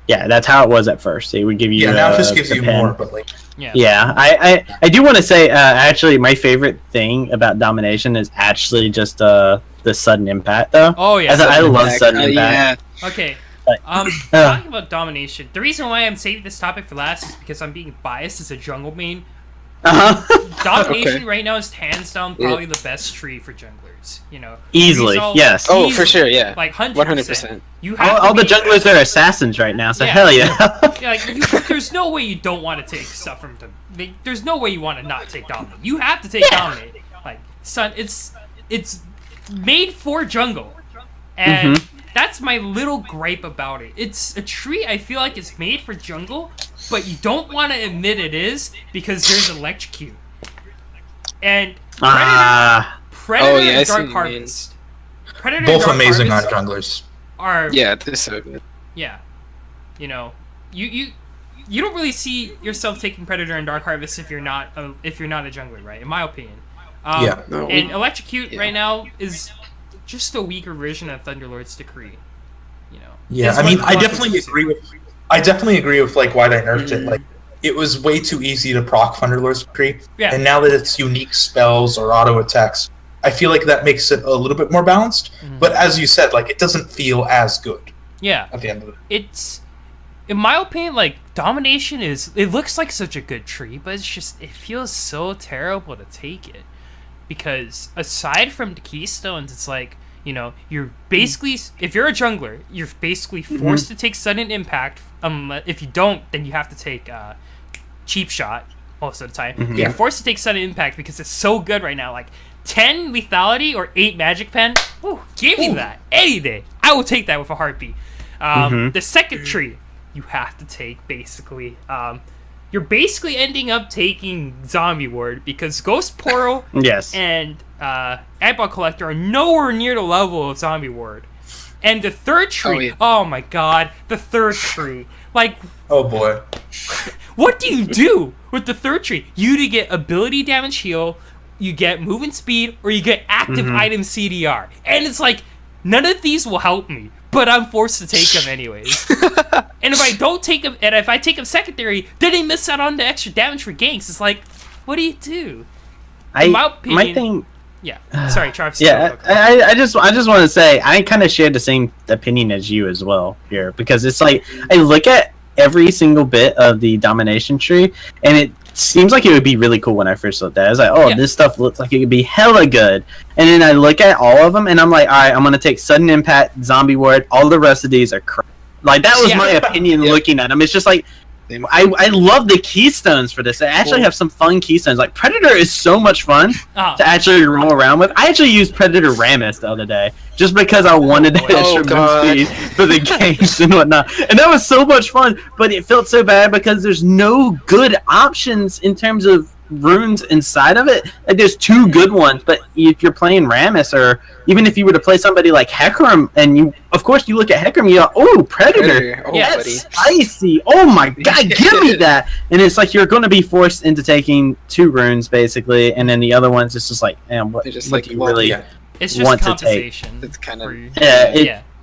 yeah, that's how it was at first. It would give you now it just gives you pen. more, but like I do want to say actually my favorite thing about Domination is actually just the sudden impact though. Oh yeah, I love sudden impact. Yeah. Okay. Talking about Domination, the reason why I'm saving this topic for last is because I'm being biased as a jungle main. Domination right now is hands down probably the best tree for junglers. You know, easily, yes. Oh, for sure, yeah. Like 100%. You have all the junglers are assassins right now, so hell yeah. There's no way you don't want to take stuff from them. There's no way you want to not take Dominate. You have to take Dominate. Like, son, it's made for jungle, and that's my little gripe about it. It's a tree I feel like it's made for jungle, but you don't want to admit it is because there's Electrocute. And Predator and Dark Harvest. Predator both and Dark amazing on Harvest junglers. They're so good. Yeah. You know, you don't really see yourself taking Predator and Dark Harvest if you're not a jungler, right? In my opinion. And Electrocute right now is just a weaker version of Thunderlord's Decree. You know. Yeah, I mean, I definitely agree with like why they nerfed it. Like, it was way too easy to proc Thunderlord's Decree, and now that it's unique spells or auto attacks, I feel like that makes it a little bit more balanced. But as you said, like, it doesn't feel as good. Yeah. At the end of it, it's, in my opinion, like, Domination it looks like such a good tree, but it's just, it feels so terrible to take it. Because aside from the keystones, it's like, you know, you're basically, if you're a jungler, you're basically forced to take sudden impact. If you don't, then you have to take cheap shot most of the time. You're forced to take sudden impact because it's so good right now. Like 10 lethality or 8 magic pen. Ooh, give me that any day. I will take that with a heartbeat. The second tree, you have to take basically. You're basically ending up taking Zombie Ward because Ghost Poro and Eyeball Collector are nowhere near the level of Zombie Ward. And the third tree, oh my god, the third tree. Like, oh boy. What do you do with the third tree? You either get ability damage heal, you get movement speed, or you get active item CDR. And it's like, none of these will help me, but I'm forced to take them anyways. And if I don't take them, and if I take them secondary, then they miss out on the extra damage for ganks. It's like, what do you do? In my opinion, my thing. Yeah, sorry, Travis. Yeah, I just want to say I kind of share the same opinion as you as well here, because it's like I look at every single bit of the Domination tree, and it seems like it would be really cool when I first looked at it. I was like, oh, this stuff looks like it could be hella good. And then I look at all of them, and I'm like, all right, I'm going to take Sudden Impact, Zombie Ward, all the rest of these are crap. Like, that was my opinion looking at them. It's just like, I love the keystones for this. I actually have some fun keystones. Like, Predator is so much fun to actually roll around with. I actually used Predator Rammus the other day, just because I wanted that extra move speed for the games and whatnot. And that was so much fun, but it felt so bad because there's no good options in terms of runes inside of it. Like, there's 2 good ones, but if you're playing Rammus, or even if you were to play somebody like Hecarim, and you look at Hecarim, you go, oh, Predator. Oh, Yeah, buddy. Spicy. Oh my god, give me that. And it's like you're going to be forced into taking 2 runes, basically, and then the other ones, it's just like, man, what, They're just what like, do you well, really yeah. It's just want to take? compensation. It's kind of...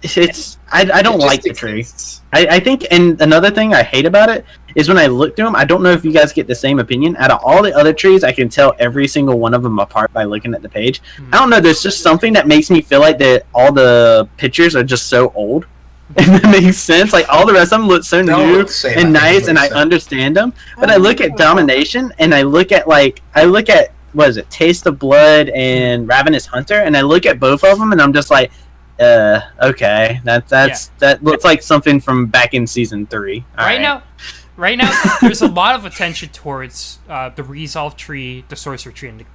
It's I don't It just like the tree. exists. I think, and another thing I hate about it is when I look through them, I don't know if you guys get the same opinion. Out of all the other trees, I can tell every single one of them apart by looking at the page. I don't know, there's just something that makes me feel like that all the pictures are just so old. If that makes sense. Like, all the rest of them look so No, new it's the same. and I think nice, it and I makes sense. understand them. But I look at Domination, and I look at, what is it, Taste of Blood and Ravenous Hunter, and I look at both of them, and I'm just like, okay, that looks like something from back in season 3. Right now, there's a lot of attention towards the Resolve tree, the Sorcerer tree, and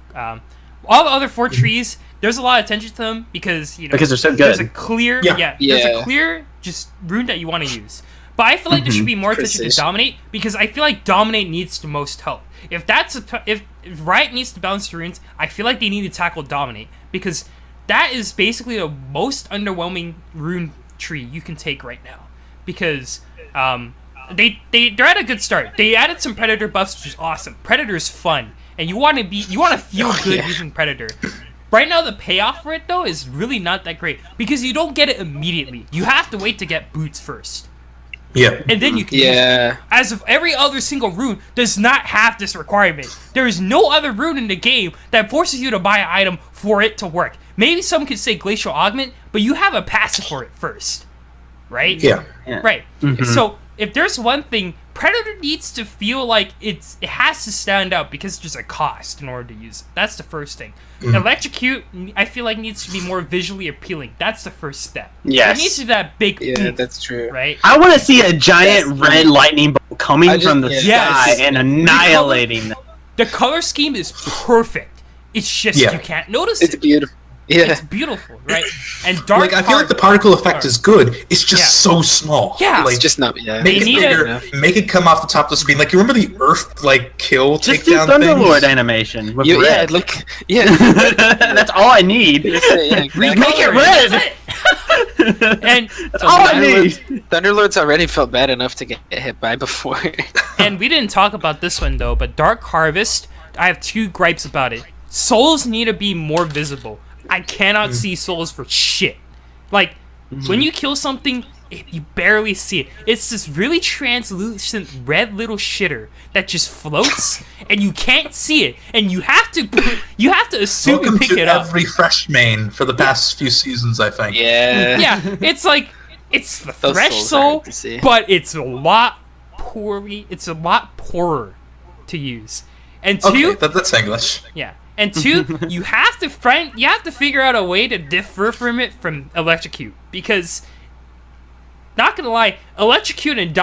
all the other 4 trees. There's a lot of attention to them because because they're so good. There's a clear, there's a Yeah. clear just rune that you want to use. But I feel like there should be more attention to Precision. Dominate, because I feel like Dominate needs the most help. If Riot needs to balance the runes, I feel like they need to tackle Dominate, because that is basically the most underwhelming rune tree you can take right now. Because they're at a good start. They added some Predator buffs, which is awesome. Predator's fun, and you want to feel good using Predator. Right now, the payoff for it though is really not that great, because you don't get it immediately. You have to wait to get boots first. Yeah. And then you can use it. Yeah. As of every other single rune does not have this requirement. There is no other rune in the game that forces you to buy an item for it to work. Maybe some could say Glacial Augment, but you have a passive for it first. Right? Yeah. Right. So if there's one thing, Predator needs to feel like it has to stand out, because there's a cost in order to use it. That's the first thing. Electrocute, I feel like, needs to be more visually appealing. That's the first step. Yes. It needs to be that big Yeah, oomph, that's true. right? I want to see a giant red lightning bolt coming from the Yes. sky and annihilating them. The color scheme is perfect. It's just Yeah. you can't notice It's it. beautiful. Yeah. It's beautiful, right? And dark. Like, I feel like the particle effect is good. It's just Yeah. so small. Yeah. Like, It's just not. Yeah. make it need bigger. Make it come off the top of the screen. Like, you remember the Earth kill Just do takedown Thunderlord things? animation with Yeah. red. Look. Yeah. That's all I need. Yeah, exactly. Make it red. And That's all I need. Thunderlord's already felt bad enough to get hit by before. and we didn't talk about this one though, but Dark Harvest, I have 2 gripes about it. Souls need to be more visible. I cannot see souls for shit. Like, when you kill something, you barely see it. It's this really translucent red little shitter that just floats, and you can't see it, and you have to assume Welcome you pick to it up. every fresh main for the past few seasons, I think. Yeah. Yeah, it's like it's the Those Thresh souls are Soul, hard to see. but it's a lot poorer to use. And 2, Okay, that's English. yeah. And 2, you have to figure out a way to differ from it from Electrocute, because, not gonna lie, Electrocute and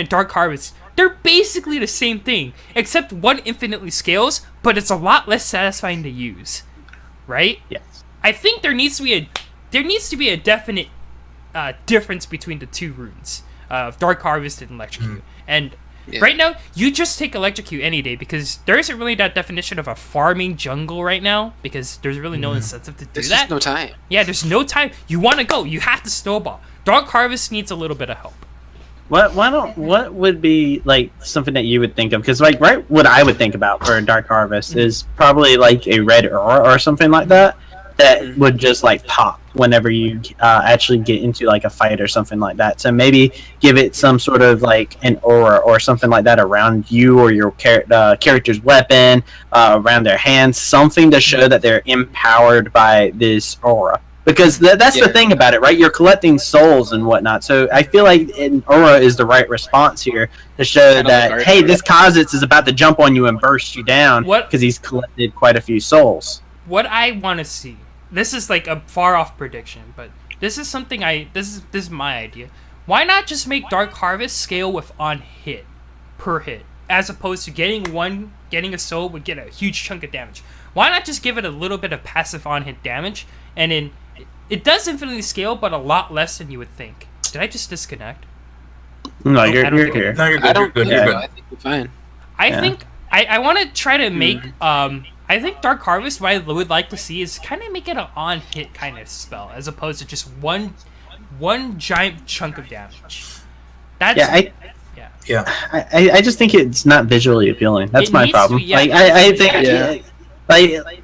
Dark Harvest, they're basically the same thing, except one infinitely scales, but it's a lot less satisfying to use, right? Yes. I think there needs to be a definite difference between the 2 runes of Dark Harvest and Electrocute, and. Yeah. Right now, you just take Electrocute any day, because there isn't really that definition of a farming jungle right now, because there's really no incentive to do There's that. just no time. Yeah, there's no time. You want to go. You have to snowball. Dark Harvest needs a little bit of help. What would be like something that you would think of? Because like what I would think about for a Dark Harvest is probably like a red aura or something like that would just like pop whenever you actually get into like a fight or something like that. So maybe give it some sort of like an aura or something like that around you or your character's weapon, around their hands, something to show that they're empowered by this aura. Because that's the thing about it, right? You're collecting souls and whatnot. So I feel like an aura is the right response here to show that, hey, this Kha'Zix is about to jump on you and burst you down because he's collected quite a few souls. What I want to see, this is like a far off prediction, but this is something this is my idea. Why not just make Dark Harvest scale with on hit per hit, as opposed to getting a soul would get a huge chunk of damage? Why not just give it a little bit of passive on hit damage, and then it does infinitely scale, but a lot less than you would think. Did I just disconnect? No, you're I don't think here. No, you're I good. don't You're good. think You're so. good. I think we're fine. I think I want to try to make I think Dark Harvest, what I would like to see is kind of make it an on-hit kind of spell, as opposed to just one giant chunk of damage. That's I just think it's not visually appealing. That's my problem. Like I think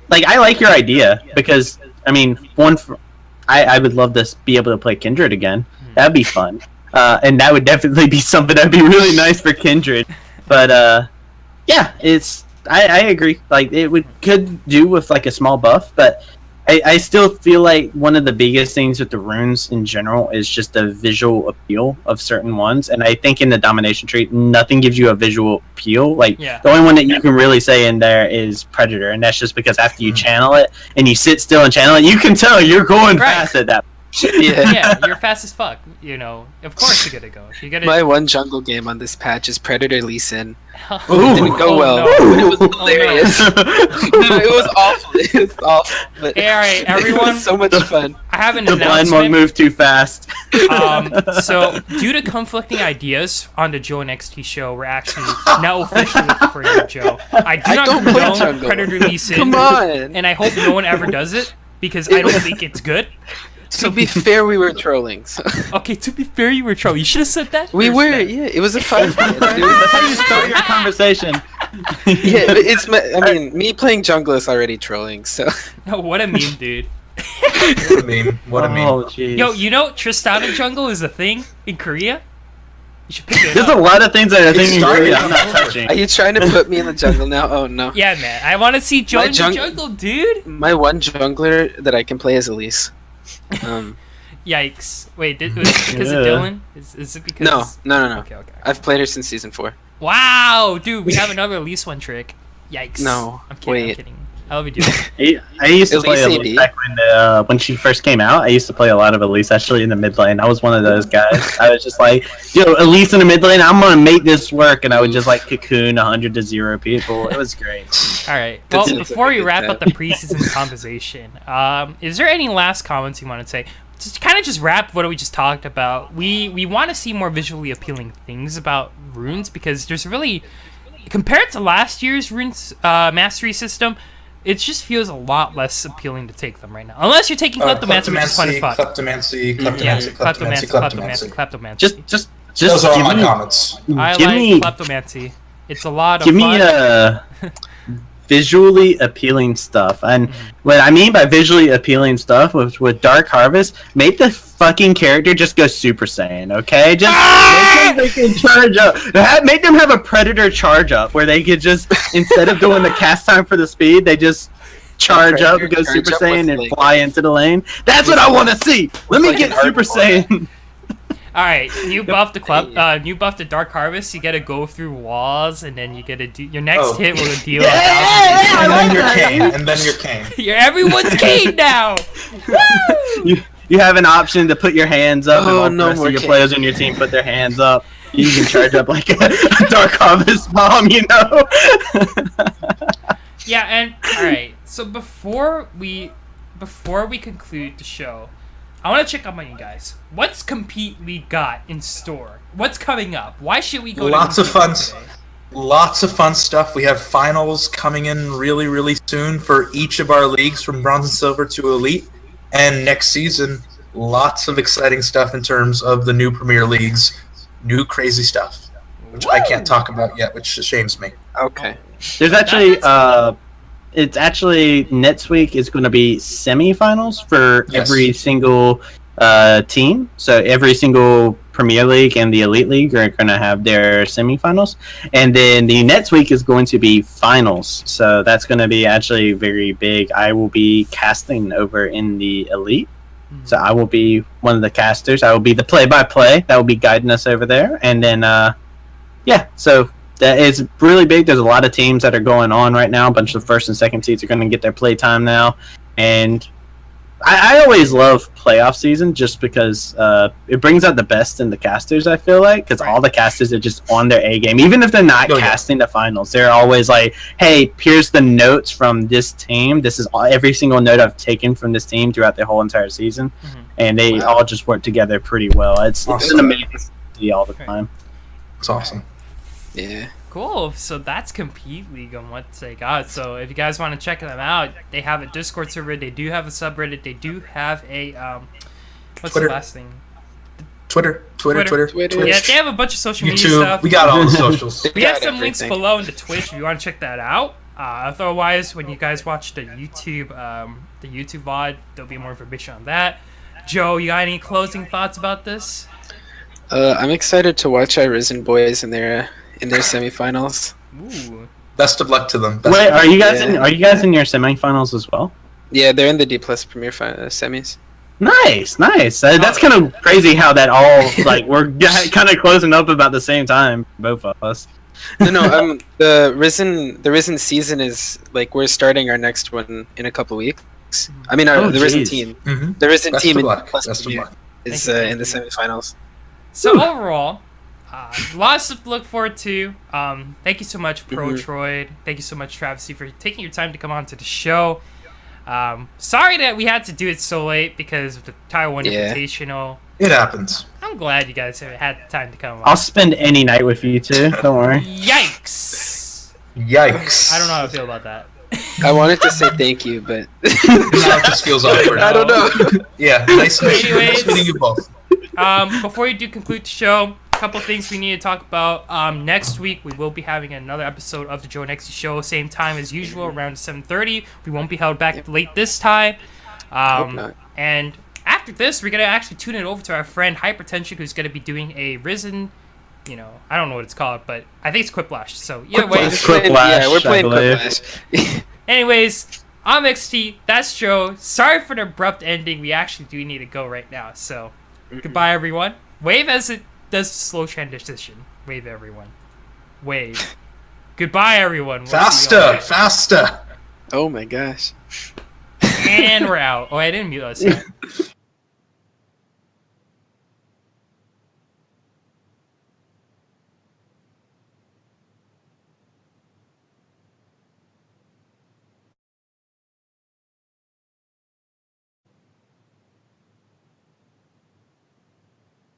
like I like your idea because I mean I would love to be able to play Kindred again. That'd be fun, and that would definitely be something that'd be really nice for Kindred. But yeah, I agree. Like it could do with like a small buff, but I still feel like one of the biggest things with the runes in general is just the visual appeal of certain ones. And I think in the domination tree, nothing gives you a visual appeal. Like the only one that you can really say in there is Predator, and that's just because after you channel it and you sit still and channel it, you can tell you're going fast at that. Yeah, you're fast as fuck. You know, of course you're gonna go. My one jungle game on this patch is Predator Lee Sin. It didn't go well. No. But it was hilarious. No, it was awful. It was awful. But hey, all right, everyone. It was so much fun. I have an the announcement. blind monk moved too fast. So, due to conflicting ideas on the Joe and XT show, we're actually now officially looking for you, Joe. I do not condone Predator Lee Sin. Come on. And I hope no one ever does it because I don't think it's good. To be fair, we were trolling. So. Okay, to be fair, you were trolling. You should have said that. We were, yeah. It was a fun. That's how you start your conversation. Yeah, but I mean, me playing jungle is already trolling. So. Oh, what a meme, dude. What a meme. What a meme. Oh, jeez. Yo, you know Tristana jungle is a thing in Korea? You should pick it There's up. a lot of things that I think in Korea I'm not touching. Are you trying to put me in the jungle now? Oh no. Yeah, man. I want to see Joe in the jungle, dude. My one jungler that I can play is Elise. Yikes! Wait, was it because of Dylan? Is it because? No. Okay. I've played her since season 4. Wow, dude, we have another Elise one trick. Yikes! No, I'm kidding. I love you, dude. I used to play Elise back when she first came out. I used to play a lot of Elise actually in the mid lane. I was one of those guys. I was just like, yo, Elise in the mid lane, I'm gonna make this work, and I would just like cocoon 100-0 people. It was great. All right. Well, before we wrap up the preseason conversation, is there any last comments you want to say? Just kind of just wrap what we just talked about. We want to see more visually appealing things about runes because there's really, compared to last year's runes mastery system, it just feels a lot less appealing to take them right now. Unless you're taking Kleptomancy, which is kind of fun. Kleptomancy. Just those are all my comments. I like Kleptomancy. It's a lot of fun. Give me visually appealing stuff, and what I mean by visually appealing stuff with Dark Harvest, make the fucking character just go Super Saiyan, okay? Just make them they can charge up. Make them have a Predator charge up where they could just instead of doing the cast time for the speed, they just charge up and go Super Saiyan and fly into the lane. That's what I want to see. Let me get Super Saiyan. All right, new buff to Dark Harvest. You gotta go through walls, and then you gotta do your next hit will deal. And then you're Kane. And then you're Kane. You're everyone's Kane now. You have an option to put your hands up, and all the rest of your Kane. players on your team put their hands up. You can charge up like a Dark Harvest bomb, you know. Yeah, and all right. So before we conclude the show, I want to check up on you guys. What's Compete League got in store? What's coming up? Why should we go? Lots of fun stuff. We have finals coming in really, really soon for each of our leagues from Bronze and Silver to Elite. And next season, lots of exciting stuff in terms of the new Premier Leagues, new crazy stuff, which I can't talk about yet, which shames me. Okay. There's actually it's actually next week is going to be semifinals for every single team. So every single Premier League and the Elite League are going to have their semifinals, and then the next week is going to be finals. So that's going to be actually very big. I will be casting over in the Elite, so I will be one of the casters. I will be the play-by-play that will be guiding us over there, and then so. That is really big. There's a lot of teams that are going on right now. A bunch of first and second seeds are going to get their play time now. And I always love playoff season just because it brings out the best in the casters, I feel like. Because all the casters are just on their A game. Even if they're not casting the finals, they're always like, hey, here's the notes from this team. This is every single note I've taken from this team throughout the whole entire season. And they all just work together pretty well. It's an amazing to see all the time. It's awesome. Yeah. Cool. So that's Compete League on what they got. So if you guys want to check them out, they have a Discord server. They do have a subreddit. They do have a what's Twitter. the last thing? Twitter. Yeah, they have a bunch of social media YouTube. stuff. We got all the socials. We have got some links everything. below in the Twitch if you want to check that out. Otherwise, when you guys watch the YouTube VOD, there'll be more information on that. Joe, you got any closing thoughts about this? I'm excited to watch our Risen boys in their semifinals. Ooh. Best of luck to them. Wait, are you guys Yeah. are you guys in your semifinals as well? Yeah, they're in the D Plus Premier semis. Nice. That's kind of crazy how that all like we're kind of closing up about the same time, both of us. No, the Risen season is like we're starting our next one in a couple weeks. I mean, Oh, the Risen jeez. team, Mhm. the Risen Best team of in luck. Plus Best of Premier luck. is Thank you. in the semifinals. So overall, lots to look forward to. Thank you so much, Protroid. Thank you so much, Travysty, for taking your time to come on to the show. Sorry that we had to do it so late because of the Taiwan Yeah. Invitational. It happens. I'm glad you guys have had time to come on. I'll spend any night with you too. Don't worry. Yikes! Yikes. I don't know how I feel about that. I wanted to say thank you, but Now it just feels awkward. I don't know. Yeah, nice Anyways. meeting you both. Before you do conclude the show, a couple things we need to talk about. Next week we will be having another episode of the Joe Nexty Show, same time as usual, around 7:30. We won't be held back late this time. Hope not. And after this, we're gonna actually tune it over to our friend Hypertension, who's gonna be doing a Risen. I don't know what it's called, but I think it's Quiplash. So either way. Yeah, we're playing I believe. Quiplash. Anyways, I'm XT. That's Joe. Sorry for the abrupt ending. We actually do need to go right now. So goodbye, everyone. Wave as it does slow transition. Wave, everyone. Wave. Goodbye, everyone. We'll see you all Faster. Oh my gosh. later. And we're out. Oh, I didn't mute us.